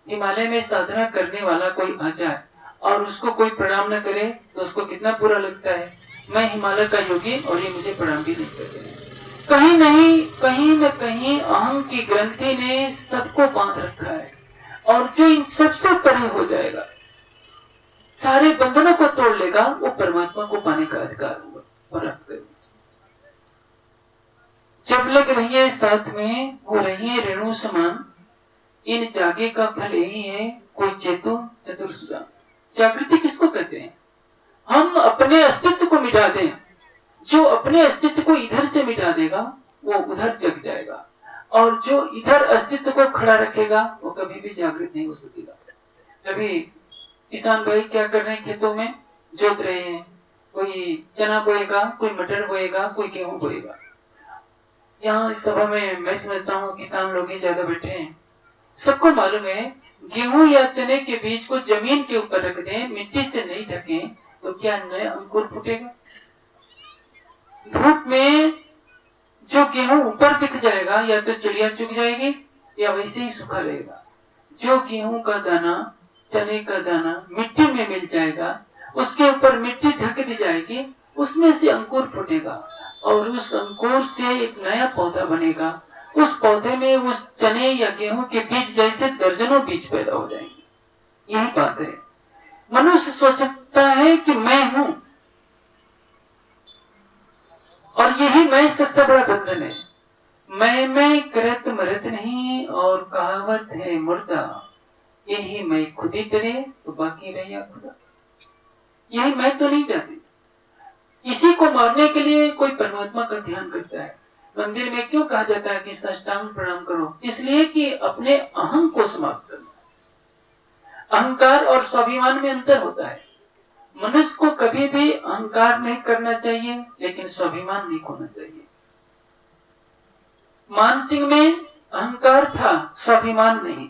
हिमालय में साधना करने वाला कोई आ जाए और उसको कोई प्रणाम न करे तो उसको कितना बुरा लगता है, मैं हिमालय का योगी और ये मुझे प्रणाम भी नहीं करते। कहीं न कहीं अहम की ग्रंथि ने सबको बांध रखा है और जो इन सबसे परे हो जाएगा, सारे बंधनों को तोड़ लेगा, वो परमात्मा को पाने का अधिकार होगा प्राप्त करेगा। जब लग रही है साथ में, हो रही है रेणु समान, इन जागे का फल यही है, कोई चेतो चतुर सुजान। जागृति किसको कहते हैं? हम अपने अस्तित्व को मिटा दें। जो अपने अस्तित्व को इधर से मिटा देगा वो उधर जग जाएगा, और जो इधर अस्तित्व को खड़ा रखेगा वो कभी भी जागृत नहीं हो सकेगा। अभी किसान भाई क्या कर रहे हैं, खेतों में जोत रहे हैं, कोई चना बोएगा, कोई मटर बोएगा, कोई गेहूं बोएगा। यहाँ इस सभा में मैं समझता हूँ किसान लोग ही ज्यादा बैठे हैं। सबको मालूम है गेहूं या चने के बीज को जमीन के ऊपर रख दें, मिट्टी से नहीं ढकें, तो क्या नया अंकुर फूटेगा? धूप में जो गेहूं ऊपर दिख जाएगा या तो चिड़िया चुग जाएगी या वैसे ही सूखा रहेगा। जो गेहूं का दाना, चने का दाना मिट्टी में मिल जाएगा, उसके ऊपर मिट्टी ढक दी जाएगी, उसमें से अंकुर फूटेगा और उस अंकुर से एक नया पौधा बनेगा। उस पौधे में उस चने या गेहूं के बीज जैसे दर्जनों बीज पैदा हो जाएंगे। यही बात है। मनुष्य सोचता है कि मैं हूं, और यही मैं सबसे बड़ा बंधन है। मैं करत मरत नहीं, और कहावत है मुर्दा, यही मैं खुद ही डरे तो बाकी रहिया खुदा। यही मैं तो नहीं चाहती। इसी को मारने के लिए कोई परमात्मा का ध्यान करता है। मंदिर में क्यों कहा जाता है कि साष्टांग प्रणाम करो? इसलिए कि अपने अहम को समाप्त करना। अहंकार और स्वाभिमान में अंतर होता है। मनुष्य को कभी भी अहंकार नहीं करना चाहिए, लेकिन स्वाभिमान नहीं खोना चाहिए। मानसिंह में अहंकार था, स्वाभिमान नहीं।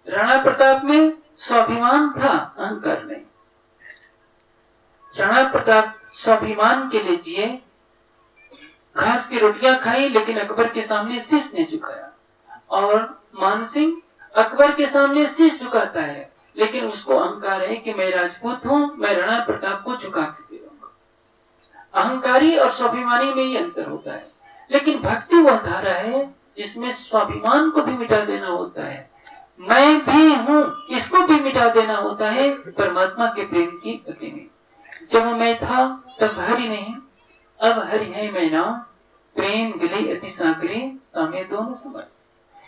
राणा प्रताप में स्वाभिमान था, अहंकार नहीं। राणा प्रताप स्वाभिमान के लिए जिए, घास की रोटियां खाई, लेकिन अकबर के सामने शीश नहीं झुकाया। और मानसिंह अकबर के सामने शीश झुकाता है, लेकिन उसको अहंकार है कि मैं राजपूत हूं, मैं राणा प्रताप को झुका के दूंगा। अहंकारी और स्वाभिमानी में ही अंतर होता है। लेकिन भक्ति वह धारा है जिसमें स्वाभिमान को भी मिटा देना होता है। मैं भी हूं, इसको भी मिटा देना होता है परमात्मा के प्रेम की गति में। जब मैं था तब हरि नहीं, अब हरि है मैं ना, प्रेम गिले अति सागरे, हमें दोनों समझ।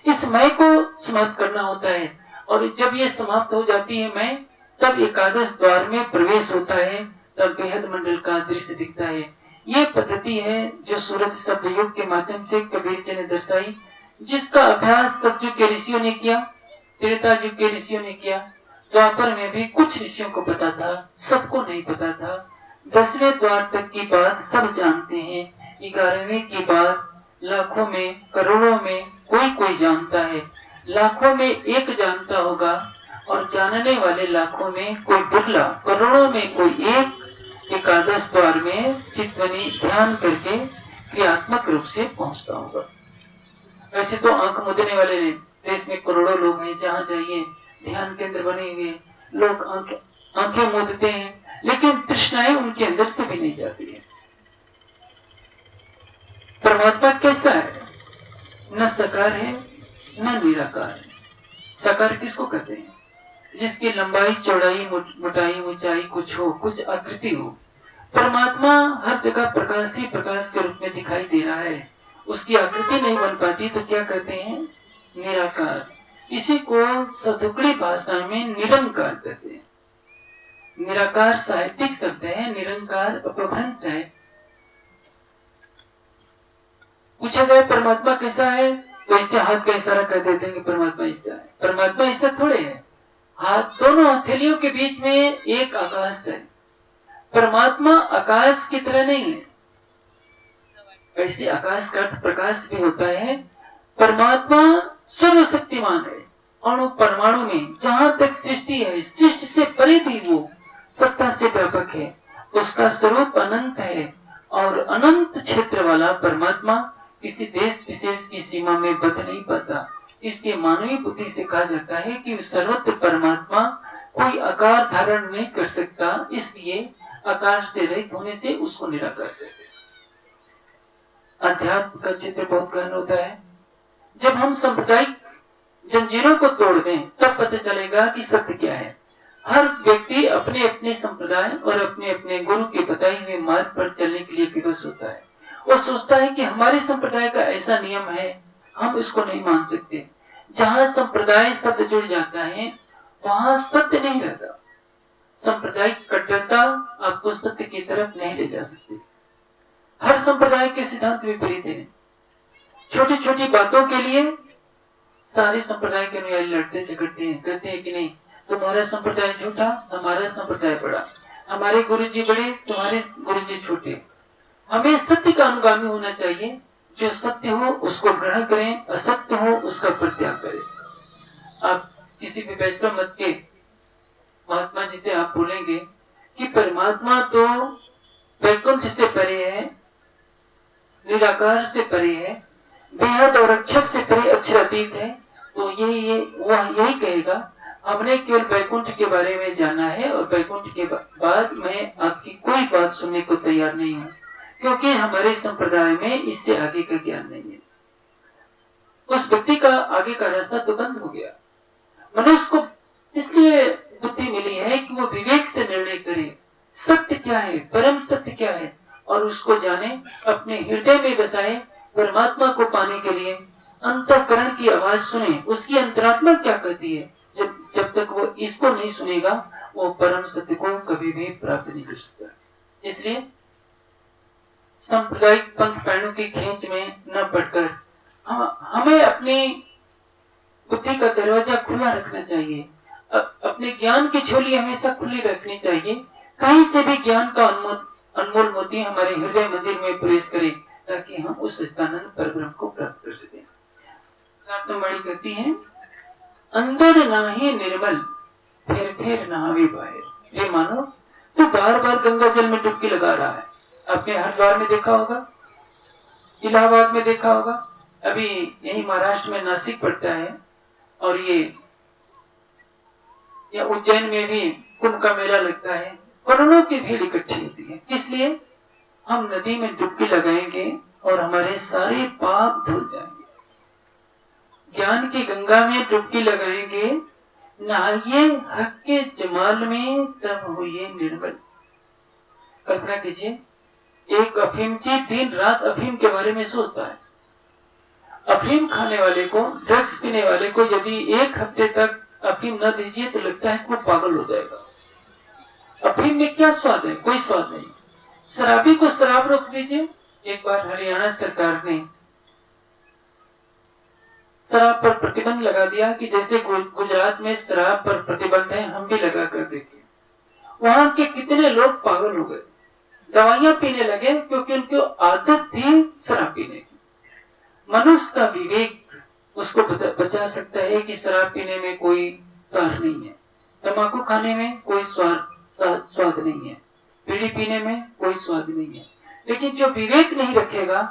इस मैं को समाप्त करना होता है, और जब ये समाप्त हो जाती है मैं, तब एकादश द्वार में प्रवेश होता है, तब बेहद मंडल का दृश्य दिखता है। ये पद्धति है जो सूरत शब्द युग के माध्यम से कबीर जी ने दर्शाई, जिसका अभ्यास सतयुग के ऋषियों ने किया, त्रेता युग के ऋषियों ने किया। द्वापर में भी कुछ ऋषियों को पता था, सबको नहीं पता था। 10वें द्वार तक की बात सब जानते हैं, 11वें की बात लाखों में करोड़ों में कोई जानता है। लाखों में एक जानता होगा, और जानने वाले लाखों में कोई बिरला, करोड़ों में कोई एक एकादश द्वार में चित्तवनी ध्यान करके क्रियात्मक रूप से पहुंचता होगा। वैसे तो आंख मूंदने वाले नहीं, देश में करोड़ों लोग हैं, जहां जाइए ध्यान केंद्र बने हुए, लोग आंखें मूंदते हैं, लेकिन तृष्णाएं उनके अंदर से भी नहीं जाती है। परमात्मा कैसा है? न साकार है न निराकार है। साकार किसको कहते हैं? जिसकी लंबाई चौड़ाई मोटाई ऊंचाई कुछ हो, कुछ आकृति हो। परमात्मा हर जगह प्रकाश ही प्रकाश के रूप में दिखाई दे रहा है, उसकी आकृति नहीं बन पाती, तो क्या कहते हैं? निराकार। इसी को सतुकड़ी भाषा में निरंकार कहते हैं। निराकार साहित्यिक शब्द है, निरंकार अपभ्रंश है। पूछा जाए परमात्मा कैसा है, तो इससे हाथ का इशारा कर देते हैं कि परमात्मा ऐसा है। परमात्मा ऐसा थोड़े है। हाथ, दोनों हथेलियों के बीच में एक आकाश है। परमात्मा आकाश की तरह नहीं है। ऐसे आकाश का अर्थ प्रकाश भी होता है। परमात्मा सर्वशक्तिमान है। अणु परमाणु में जहां तक सृष्टि है, सृष्टि से परे भी वो सत्ता से व्यापक है। उसका स्वरूप अनंत है, और अनंत क्षेत्र वाला परमात्मा किसी देश विशेष की सीमा में बंध नहीं पाता। इसलिए मानवीय बुद्धि से कहा जाता है कि सर्वत्र परमात्मा कोई आकार धारण नहीं कर सकता, इसलिए आकार से रहित होने से उसको निराकार कहते हैं। अध्यात्म का चित्र बहुत गहन होता है। जब हम सांप्रदायिक जंजीरों को तोड़ दें, तब पता चलेगा कि सत्य क्या है। हर व्यक्ति अपने अपने संप्रदाय और अपने अपने गुरु के बताए हुए मार्ग पर चलने के लिए विवश होता है। वो सोचता है कि हमारे संप्रदाय का ऐसा नियम है, हम इसको नहीं मान सकते। जहां संप्रदाय शब्द जुड़ जाता है, वहां सत्य नहीं रहता। सांप्रदायिक कट्टरता आपको सत्य की तरफ नहीं ले जा सकती। हर संप्रदाय के सिद्धांत विपरीत है। छोटी छोटी बातों के लिए सारे संप्रदाय के अनुयायी लड़ते झगड़ते हैं, कहते हैं कि नहीं, तुम्हारा संप्रदाय झूठा, हमारा संप्रदाय बड़ा, हमारे गुरुजी बड़े, तुम्हारे गुरुजी छोटे। हमें सत्य का अनुगामी होना चाहिए। जो सत्य हो उसको ग्रहण करें, असत्य हो उसका परित्याग करें। आप किसी भी वैष्णव मत के महात्मा जी से आप बोलेंगे कि परमात्मा तो वैकुंठ से परे है, निराकार से परे है, बेहद और अक्षर से परे, अक्षरातीत है, तो वह यही कहेगा हमने केवल वैकुंठ के बारे में जाना है और वैकुंठ के बाद मैं आपकी कोई बात सुनने को तैयार नहीं हूँ, क्योंकि हमारे संप्रदाय में इससे आगे का ज्ञान नहीं है। उस व्यक्ति का आगे का रास्ता तो बंद हो गया। मनुष्य को इसलिए बुद्धि मिली है कि वो विवेक से निर्णय करे, सत्य क्या है, परम सत्य क्या है, और उसको जाने, अपने हृदय में बसाए, परमात्मा को पाने के लिए अंतःकरण की आवाज सुने, उसकी अंतरात्मा क्या कहती है। जब तक वो इसको नहीं सुनेगा वो परम सत्य को कभी भी प्राप्त नहीं कर सकता। इसलिए सांप्रदायिक पंथ पैरों की खींच में न पड़कर हमें अपनी बुद्धि का दरवाजा खुला रखना चाहिए, अपने ज्ञान की झोली हमेशा खुली रखनी चाहिए। कहीं से भी ज्ञान का अनमोल मोती हमारे हृदय मंदिर में प्रवेश करे, ताकि हम उस सच्चिदानंद परब्रह्म को प्राप्त कर सकें। नारदमणि कहती है, अंदर नाहि निर्मल फिर फिर नहावे बाहर। ये मानो तो बार बार गंगा जल में डुबकी लगा रहा है। आपने हरिद्वार में देखा होगा, इलाहाबाद में देखा होगा, अभी यही महाराष्ट्र में नासिक पड़ता है, और ये उज्जैन में भी कुंभ का मेला लगता है, करोड़ों की भीड़ इकट्ठी होती है। इसलिए हम नदी में डुबकी लगाएंगे और हमारे सारे पाप धुल जाएंगे। ज्ञान की गंगा में डुबकी लगाएंगे, नहाइए हक के जमाल में तब हुए निर्मल। कल्पना कीजिए, एक अफीमची दिन रात अफीम के बारे में सोचता है। अफीम खाने वाले को, ड्रग्स पीने वाले को यदि एक हफ्ते तक अफीम न दीजिए तो लगता है कि वो पागल हो जाएगा। अफीम में क्या स्वाद है? कोई स्वाद नहीं। शराबी को शराब रोक दीजिए। एक बार हरियाणा सरकार ने शराब पर प्रतिबंध लगा दिया कि जैसे गुजरात में शराब पर प्रतिबंध है, हम भी लगा कर देखिए। वहां के कितने लोग पागल हो गए, दवाइयां पीने लगे, क्योंकि उनको आदत थी शराब पीने की। मनुष्य का विवेक उसको बचा सकता है कि शराब पीने में कोई स्वाद नहीं है, तंबाकू खाने में कोई स्वाद नहीं है, बीड़ी पीने में कोई स्वाद नहीं है। लेकिन जो विवेक नहीं रखेगा,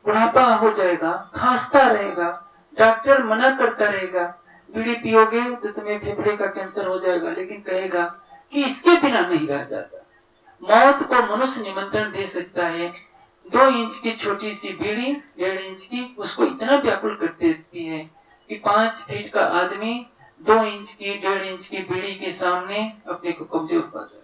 बुढ़ापा हो जाएगा, खांसता रहेगा, डॉक्टर मना करता रहेगा, बीड़ी पियोगे तो तुम्हें फेफड़े का कैंसर हो जाएगा, लेकिन कहेगा कि इसके बिना नहीं रह जाता। मौत को मनुष्य निमंत्रण दे सकता है। 2 इंच की छोटी सी बीड़ी, 1.5 इंच की, उसको इतना व्याकुल कर देती है कि 5 फीट का आदमी 2 इंच की, 1.5 इंच की बीड़ी के सामने अपने को कमजोर पा जाए।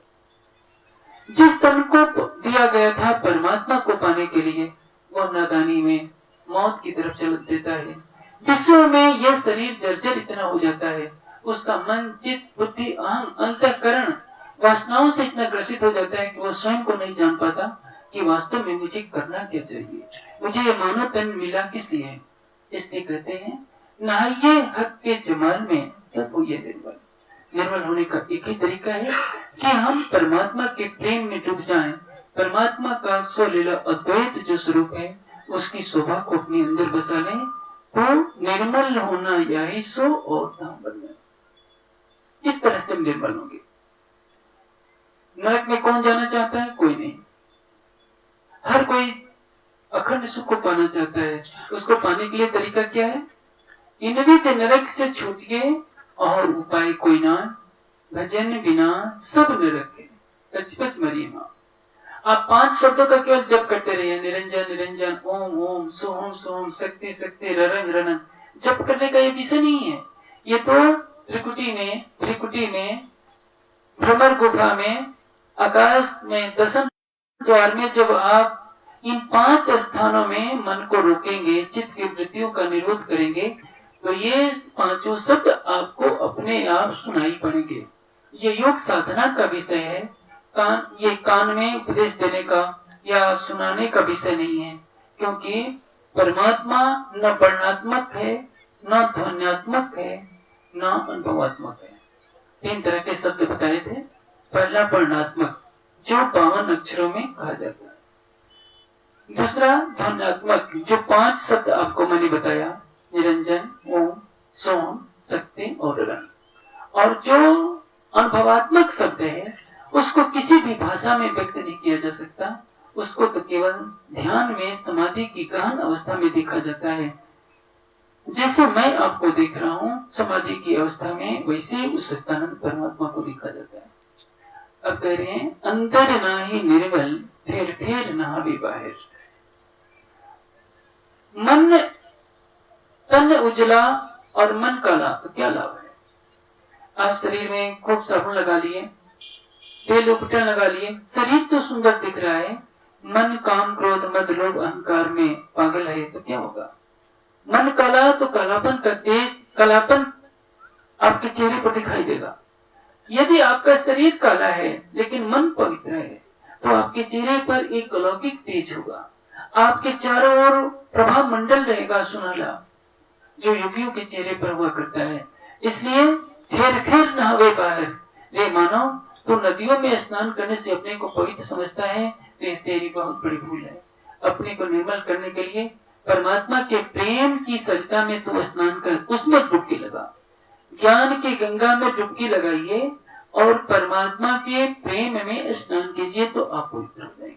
जिस तन को दिया गया था परमात्मा को पाने के लिए, वह नादानी में मौत की तरफ चल देता है। विश्व में यह शरीर जर्जर इतना हो जाता है, उसका मन, चित्त, बुद्धि, अहम, अंतःकरण वासनाओं से इतना ग्रसित हो जाता है कि वह स्वयं को नहीं जान पाता कि वास्तव में मुझे करना क्या चाहिए, मुझे ये मानव तन मिला किस लिए। इसलिए कहते हैं, नहाइए हक के जमाल में तब हुए निर्मल। निर्मल होने का एक ही तरीका है कि हम परमात्मा के प्रेम में डूब जाएं। परमात्मा का स्वलीला अद्वैत जो स्वरूप है, उसकी शोभा को अपने अंदर बसा लें, तो निर्मल होना यही सो और धाम बनना। इस तरह से हम निर्मल होंगे। नरक में कौन जाना चाहता है? कोई नहीं। हर कोई अखंड सुख को पाना चाहता है। उसको पाने के लिए तरीका क्या है? इनवित नरक से छूटिए और उपाय कोई ना, भजन बिना सब नरक है, पच मरिए मां। आप 5 शब्दों का केवल जप करते रहिए, निरंजन निरंजन, ओम ओम, सोहम सोहम, शक्ति शक्ति, ररंग रनन। जप करने का ये विषय नहीं है। ये तो त्रिकुटी में भ्रमर गुफा में, आकाश में, दशम द्वार में जब आप इन 5 स्थानों में मन को रोकेंगे, चित्त की वृत्तियों का निरोध करेंगे, तो ये 5 शब्द आपको अपने आप सुनाई पड़ेंगे। ये योग साधना का विषय है। ये कान में उपदेश देने का या सुनाने का विषय नहीं है, क्योंकि परमात्मा न वर्णात्मक है, न ध्वन्यात्मक है, न अनुभवात्मक है। 3 तरह के शब्द बताए थे। पहला वर्णात्मक, जो 52 अक्षरों में कहा जाता है। दूसरा ध्वन्यात्मक, जो 5 शब्द आपको मैंने बताया, निरंजन, ओम, सोम, शक्ति और रन। और जो अनुभवात्मक शब्द है उसको किसी भी भाषा में व्यक्त नहीं किया जा सकता, उसको तो केवल ध्यान में समाधि की गहन अवस्था में देखा जाता है। जैसे मैं आपको देख रहा हूँ समाधि की अवस्था में, वैसे उस सच्चिदानंद परमात्मा को देखा जाता है। अब कह रहे हैं अंदर नाही निर्मल फिर फिर नहावे बाहर। मन तन उजला और मन काला तो क्या लाभ है? आप शरीर में खूब साबुन लगा लिए, तेल उपटन लगा लिए, शरीर तो सुंदर दिख रहा है, मन काम क्रोध मद लोभ अहंकार में पागल है तो क्या होगा? मन काला तो कालापन करते, कालापन आपके चेहरे पर दिखाई देगा। यदि आपका शरीर काला है लेकिन मन पवित्र है तो आपके चेहरे पर एक अलौकिक तेज होगा, आपके चारों ओर प्रभाव मंडल रहेगा सुनहला, जो योगियों के चेहरे पर हुआ करता है। इसलिए फिर फिर नहावे बाहर। रे मानव, तो नदियों में स्नान करने से अपने को पवित्र समझता है तो ये तेरी बहुत बड़ी भूल है। अपने को निर्मल करने के लिए परमात्मा के प्रेम की सरिता में तुम स्नान कर, उसमें डुबकी लगा, ज्ञान की गंगा में डुबकी लगाइए और परमात्मा के प्रेम में स्नान कीजिए तो आप पवित्र हो जाएंगे।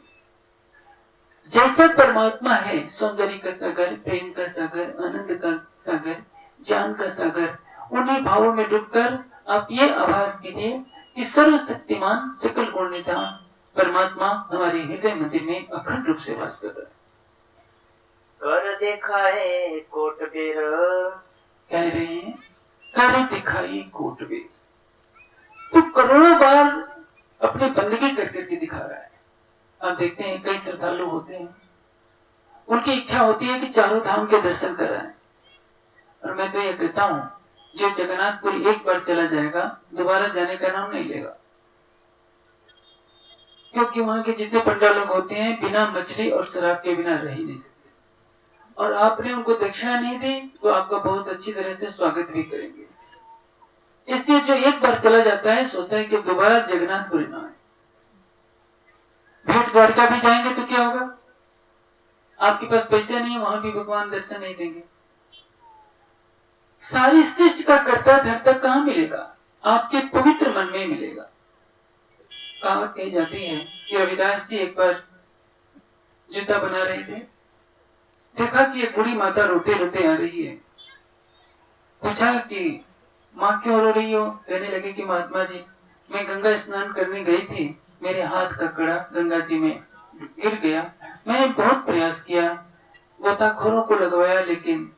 जैसा परमात्मा है, सौंदर्य का सागर, प्रेम का सागर, आनंद का सागर, ज्ञान का सागर, उन्हीं भावों में डूबकर आप ये आभास कीजिए कि सर्वशक्तिमान सकल गुण निधान परमात्मा हमारे हृदय मंदिर में अखंड रूप से वास कर रहा है। कर दिखाए कोट बेर, कह रहे हैं कर दिखाई कोट बेर, तो करोड़ों बार अपनी बंदगी कर करके दिखा रहा है। आप देखते हैं कई श्रद्धालु होते हैं, उनकी इच्छा होती है कि चारों धाम के दर्शन कराएं, और मैं तो ये कहता हूँ जो जगन्नाथपुरी एक बार चला जाएगा दोबारा जाने का नाम नहीं लेगा, क्योंकि वहां के जितने पंडाल लोग होते हैं बिना मछली और शराब के बिना रह ही नहीं सकते, और आपने उनको दक्षिणा नहीं दी तो आपका बहुत अच्छी तरह से स्वागत भी करेंगे। इसलिए जो एक बार चला जाता है सोचता है कि दोबारा जगन्नाथपुरी ना आए। भेंट द्वारका भी जाएंगे तो क्या होगा? आपके पास पैसे नहीं, वहां भी भगवान दर्शन नहीं देंगे। सारी सृष्टि का कर्ता धर्ता कहां मिलेगा? आपके पवित्र मन में मिलेगा। कहावत कही जाती है कि रविदास जी एक बार जूता बना रहे थे, देखा कि एक बूढ़ी माता रोते रोते आ रही है। पूछा कि माँ क्यों रो रही हो? कहने लगे कि महात्मा जी, मैं गंगा स्नान करने गई थी, मेरे हाथ का कड़ा गंगा जी में गिर गया, मैंने बहुत प्रयास किया, गोताखोरों को लगवाया लेकिन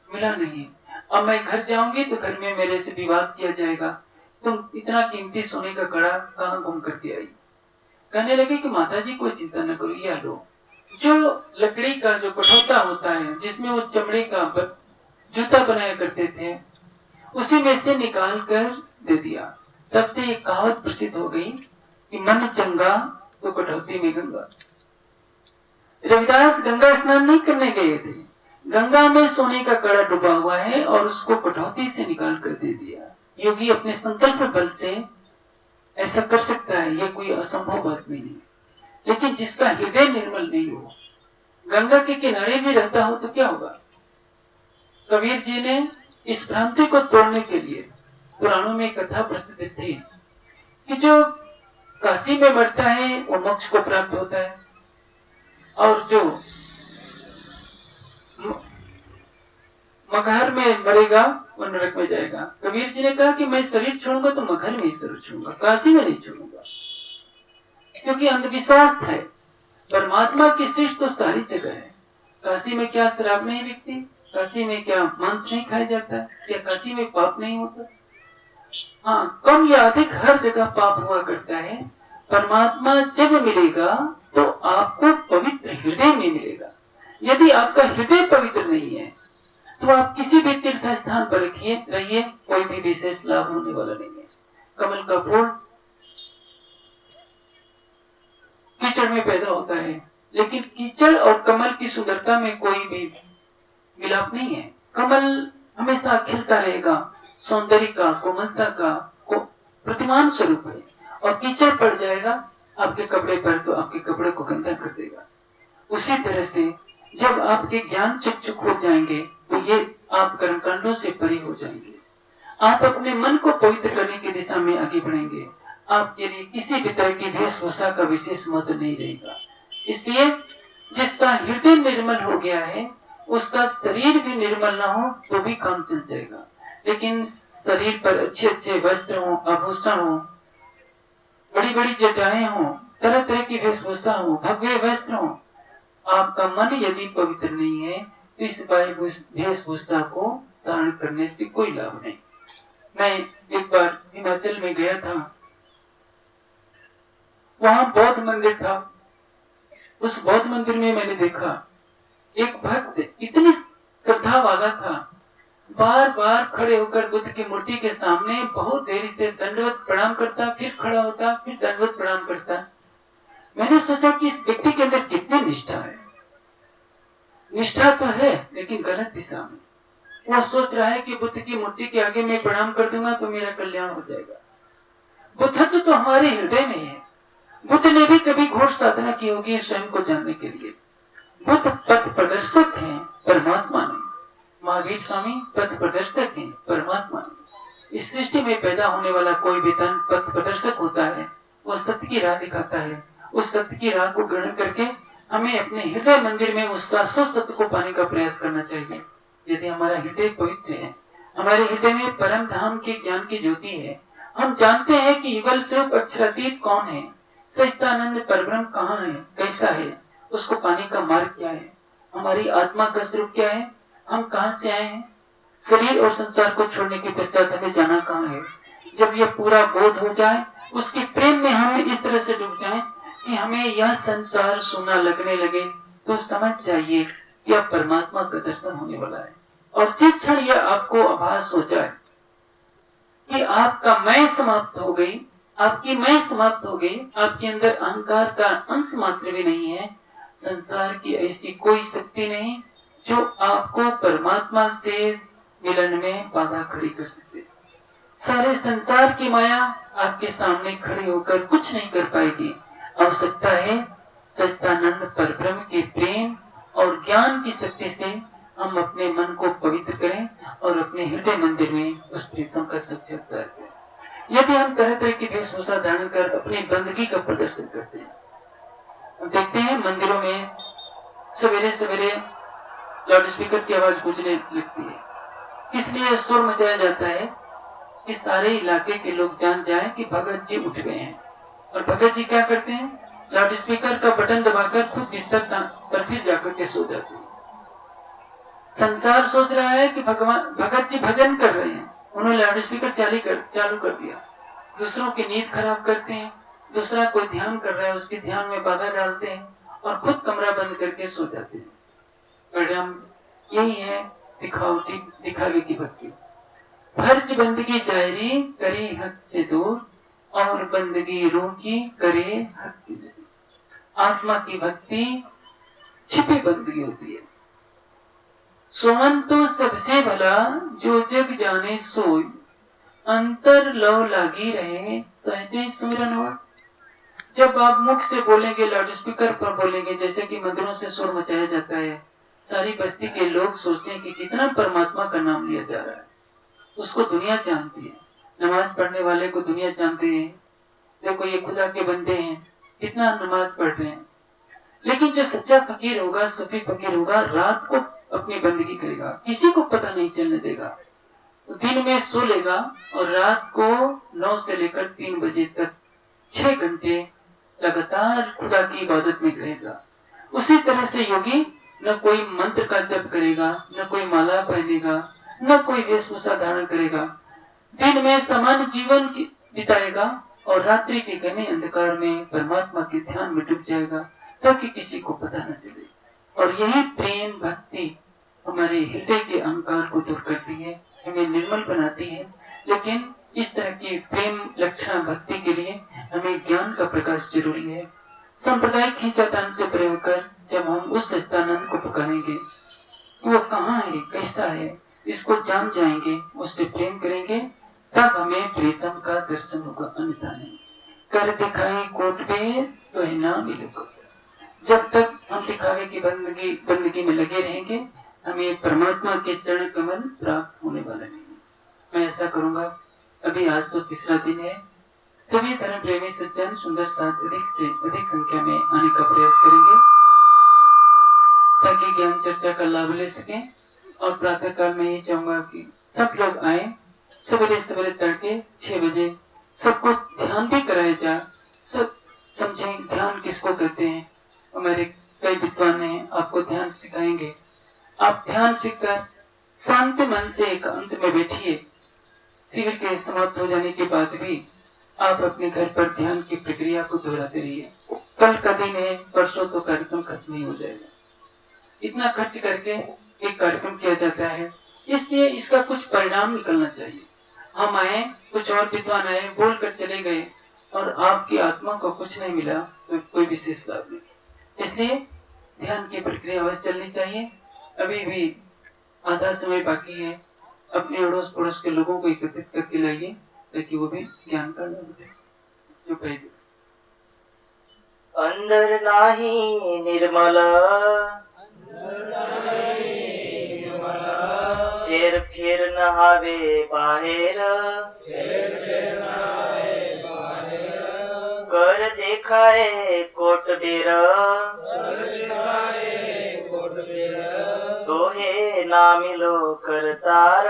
मिला नहीं। अब मैं घर जाऊंगी तो घर में मेरे से विवाद किया जाएगा, तुम इतना कीमती सोने का कड़ा कहाँ गुम करके आई? कहने लगे कि माता जी कोई चिंता न करो, यह लो। जो लकड़ी का जो कठौता होता है जिसमें वो चमड़े का जूता बनाया करते थे, उसी में से निकाल कर दे दिया। तब से एक कहावत प्रसिद्ध हो गई कि मन चंगा तो कटौती में गंगा। रविदास गंगा स्नान नहीं करने गए थे, गंगा में सोने का कड़ा डूबा हुआ है और उसको कटौती से निकाल कर दे दिया। योगी अपने संकल्प बल से ऐसा कर सकता है, यह कोई असंभव बात नहीं है। लेकिन जिसका हृदय निर्मल नहीं हो, गंगा के किनारे भी रहता हो तो क्या होगा? कबीर जी ने इस भ्रांति को तोड़ने के लिए पुराणों में कथा प्रसिद्ध थी कि जो काशी में मरता है वो मोक्ष को प्राप्त होता है, और जो मगहर में मरेगा वो नरक में जाएगा। कबीर जी ने कहा कि मैं शरीर छोड़ूंगा तो मगहर में ही शरीर छोड़ूंगा, काशी में नहीं छोड़ूंगा, क्योंकि अंधविश्वास है। परमात्मा की सृष्टि तो सारी जगह है। काशी में क्या शराब नहीं बिकती? काशी में क्या मांस नहीं खाया जाता? क्या काशी में पाप नहीं होता? हाँ, कम या अधिक हर जगह पाप हुआ करता है। परमात्मा जब मिलेगा तो आपको पवित्र हृदय में मिलेगा। यदि आपका हृदय पवित्र नहीं है तो आप किसी भी तीर्थ स्थान पर रहिए, कोई भी विशेष लाभ होने वाला नहीं है। कमल का फूल कीचड़ में पैदा होता है, लेकिन कीचड़ और कमल की सुंदरता में कोई भी मिलाप नहीं है। कमल हमेशा खिलता रहेगा, सौंदर्य का, कोमलता का प्रतिमान स्वरूप है, और कीचड़ पड़ जाएगा आपके कपड़े पर तो आपके कपड़े को गंदा कर देगा। उसी तरह से जब आपके ज्ञान चक्षुक हो जाएंगे तो ये आप कर्मकांडों से परे हो जाएंगे। आप अपने मन को पवित्र करने की दिशा में आगे बढ़ेंगे। आपके लिए किसी भी तरह की वेशभूषा का विशेष महत्व नहीं रहेगा। इसलिए जिसका हृदय निर्मल हो गया है उसका शरीर भी निर्मल ना हो तो भी काम चल जाएगा। लेकिन शरीर पर अच्छे अच्छे वस्त्र हो, आभूषण हो, बड़ी बड़ी जटाएं हो, तरह तरह की वेशभूषा हो, भव्य वस्त्र हो, आपका मन यदि पवित्र नहीं है तो इस वेशभूषा को धारण करने से कोई लाभ नहीं। मैं एक बार हिमाचल में गया था, वहां बौद्ध मंदिर था। उस बौद्ध मंदिर में मैंने देखा एक भक्त इतनी श्रद्धा वाला था, बार बार खड़े होकर बुद्ध की मूर्ति के सामने बहुत देर से दंडवत प्रणाम करता, फिर खड़ा होता, फिर दंडवत प्रणाम करता। मैंने सोचा कि इस व्यक्ति के अंदर कितनी निष्ठा है। निष्ठा तो है लेकिन गलत दिशा में। वो सोच रहा है कि बुद्ध की मूर्ति के आगे मैं प्रणाम कर दूंगा तो मेरा कल्याण हो जाएगा। बुद्धत्व तो हमारे हृदय में है। बुद्ध ने भी कभी घोर साधना की होगी स्वयं को जानने के लिए। बुद्ध पथ प्रदर्शक हैं, परमात्मा नहीं। महावीर स्वामी पथ प्रदर्शक हैं, परमात्मा नहीं। इस सृष्टि में पैदा होने वाला कोई भी तन पथ प्रदर्शक होता है। वो सत्य की राह दिखाता है। उस सत्य की राह को ग्रहण करके हमें अपने हृदय मंदिर में उस शाश्वत सत्य को पाने का प्रयास करना चाहिए। यदि हमारा हृदय पवित्र है, हमारे हृदय में परम धाम के ज्ञान की ज्योति है, हम जानते हैं कि युगल स्वरूप अक्षरातीत कौन है, सच्चिदानंद परब्रह्म कहाँ है, कैसा है, उसको पाने का मार्ग क्या है, हमारी आत्मा का स्वरूप क्या है, हम कहाँ से आए हैं, शरीर और संसार को छोड़ने के पश्चात हमें जाना कहाँ है। जब यह पूरा बोध हो जाए, उसके प्रेम में हमें इस तरह से डूब जाए कि हमें यह संसार सोना लगने लगे, तो समझ जाइए कि अब परमात्मा का दर्शन होने वाला है। और जिस क्षण यह आपको आभास हो जाए कि आपका मैं समाप्त हो गई, आपकी मैं समाप्त हो गई, आपके अंदर अहंकार का अंश मात्र भी नहीं है, संसार की ऐसी कोई शक्ति नहीं जो आपको परमात्मा से मिलन में बाधा खड़ी कर सकते। सारे संसार की माया आपके सामने खड़ी होकर कुछ नहीं कर पाएगी। आवश्यकता है सच्चिदानंद परब्रह्म के प्रेम और ज्ञान की शक्ति से हम अपने मन को पवित्र करें और अपने हृदय मंदिर में उस प्रीतम का साक्षात्कार करें। यदि हम तरह तरह की वेशभूषा धारण कर अपनी बंदगी का प्रदर्शन करते हैं, हम देखते हैं मंदिरों में सवेरे सवेरे लाउड स्पीकर की आवाज गूंजने लगती है, इसलिए शोर मचाया जाता है कि सारे इलाके के लोग जान जाएं कि भगत जी उठ गए हैं। और भगत जी क्या करते हैं, लाउड स्पीकर का बटन दबाकर खुद बिस्तर पर फिर जाकर के सो जाते हैं। संसार सोच रहा है कि भगत जी भजन कर रहे हैं, उन्होंने लाउड स्पीकर चालू कर दिया। दूसरों की नींद खराब करते हैं, दूसरा कोई ध्यान कर रहा है उसके ध्यान में बाधा डालते हैं और खुद कमरा बंद करके सो जाते हैं। परिणाम यही है दिखावे की भक्ति। फर्ज बंदगी जायरी करे हक से दूर और बंदगी रूह की करे हक की जरूर। आत्मा की भक्ति छिपी बंदगी होती है। सोहन तो सबसे भला जो जग जाने सोई, अंतर लव लागी रहे सहजे सुमिरन हो। जब आप मुख से बोलेंगे, लाउड स्पीकर पर बोलेंगे, जैसे कि मंदिरों से शोर मचाया जाता है, सारी बस्ती के लोग सोचते हैं कि कितना परमात्मा का नाम लिया जा रहा है। उसको दुनिया जानती है, नमाज पढ़ने वाले को दुनिया जानती है, देखो ये खुदा के बंदे हैं, कितना नमाज पढ़ रहे हैं। लेकिन जो सच्चा फकीर होगा, सूफी फकीर होगा, रात को अपनी बंदगी करेगा, किसी को पता नहीं चलने देगा। दिन में सो लेगा और रात को 9 से लेकर 3 बजे तक 6 घंटे लगातार खुदा की इबादत में रहेगा। उसी तरह से योगी न कोई मंत्र का जप करेगा, न कोई माला पहनेगा, न कोई वेशभूषा धारण करेगा, दिन में सामान्य जीवन बिताएगा और रात्रि के घने अंधकार में परमात्मा के ध्यान में डूब जाएगा ताकि किसी को पता न चले। और यही प्रेम भक्ति हमारे हृदय के अहंकार को दूर करती है, हमें निर्मल बनाती है। लेकिन इस तरह की प्रेम लक्षण भक्ति के लिए हमें ज्ञान का प्रकाश जरूरी है। सांप्रदायिक खींचातान से प्रयोग कर जब हम उस सच्चिदानंद को पुकारेंगे, वो कहाँ है, कैसा है, इसको जान जाएंगे, उससे प्रेम करेंगे, तब हमें प्रीतम का दर्शन होगा, अन्यथा नहीं। कर दिखाए कोट पे तो है ना मिले को, जब तक हम दिखावे की बंदगी में लगे रहेंगे, हमें परमात्मा के चरण कमल प्राप्त होने वाला नहीं। मैं ऐसा करूंगा। अभी आज तो तीसरा दिन है। सभी धर्म प्रेमी सज्जन सुंदर साथ अधिक से अधिक संख्या में आने का प्रयास करेंगे ताकि ज्ञान चर्चा का लाभ ले सकें। और प्रातः काल में ये चाहूंगा कि सब लोग आए, सवेरे सवेरे तड़के 6 बजे सबको ध्यान भी कराया जाए, सब समझें ध्यान किसको कहते हैं। हमारे कई विद्वान हैं, आपको ध्यान सिखाएंगे। आप ध्यान सीखकर शांत मन से एकांत में बैठिए। शिविर के समाप्त हो जाने के बाद भी आप अपने घर पर ध्यान की प्रक्रिया को दोहराते रहिए। कल का दिन है, परसों तो कार्यक्रम खत्म नहीं हो जाएगा। इतना खर्च करके एक कार्यक्रम किया जाता है, इसलिए इसका कुछ परिणाम निकलना चाहिए। हम आए, कुछ और विद्वान आए, बोल कर चले गए और आपकी आत्मा को कुछ नहीं मिला तो कोई विशेष लाभ नहीं। इसलिए ध्यान की प्रक्रिया अवश्य चलनी चाहिए। अभी भी आधा समय बाकी है। अपने अड़ोस पड़ोस के लोगों को एकत्रित करके लाइए ताकि वो भी ज्ञान का लाभ ले। जो कह दो अंदर नाही निर्मल फेर फेर नहावे बाहेर कर देखाए कोट बेर तोहे ना मिलो करतार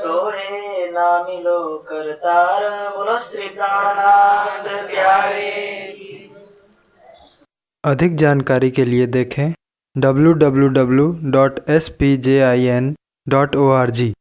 तोहे ना मिलो करतार। बोलो श्री प्राणानंद प्यारे। अधिक जानकारी के लिए देखें www.spjin.org।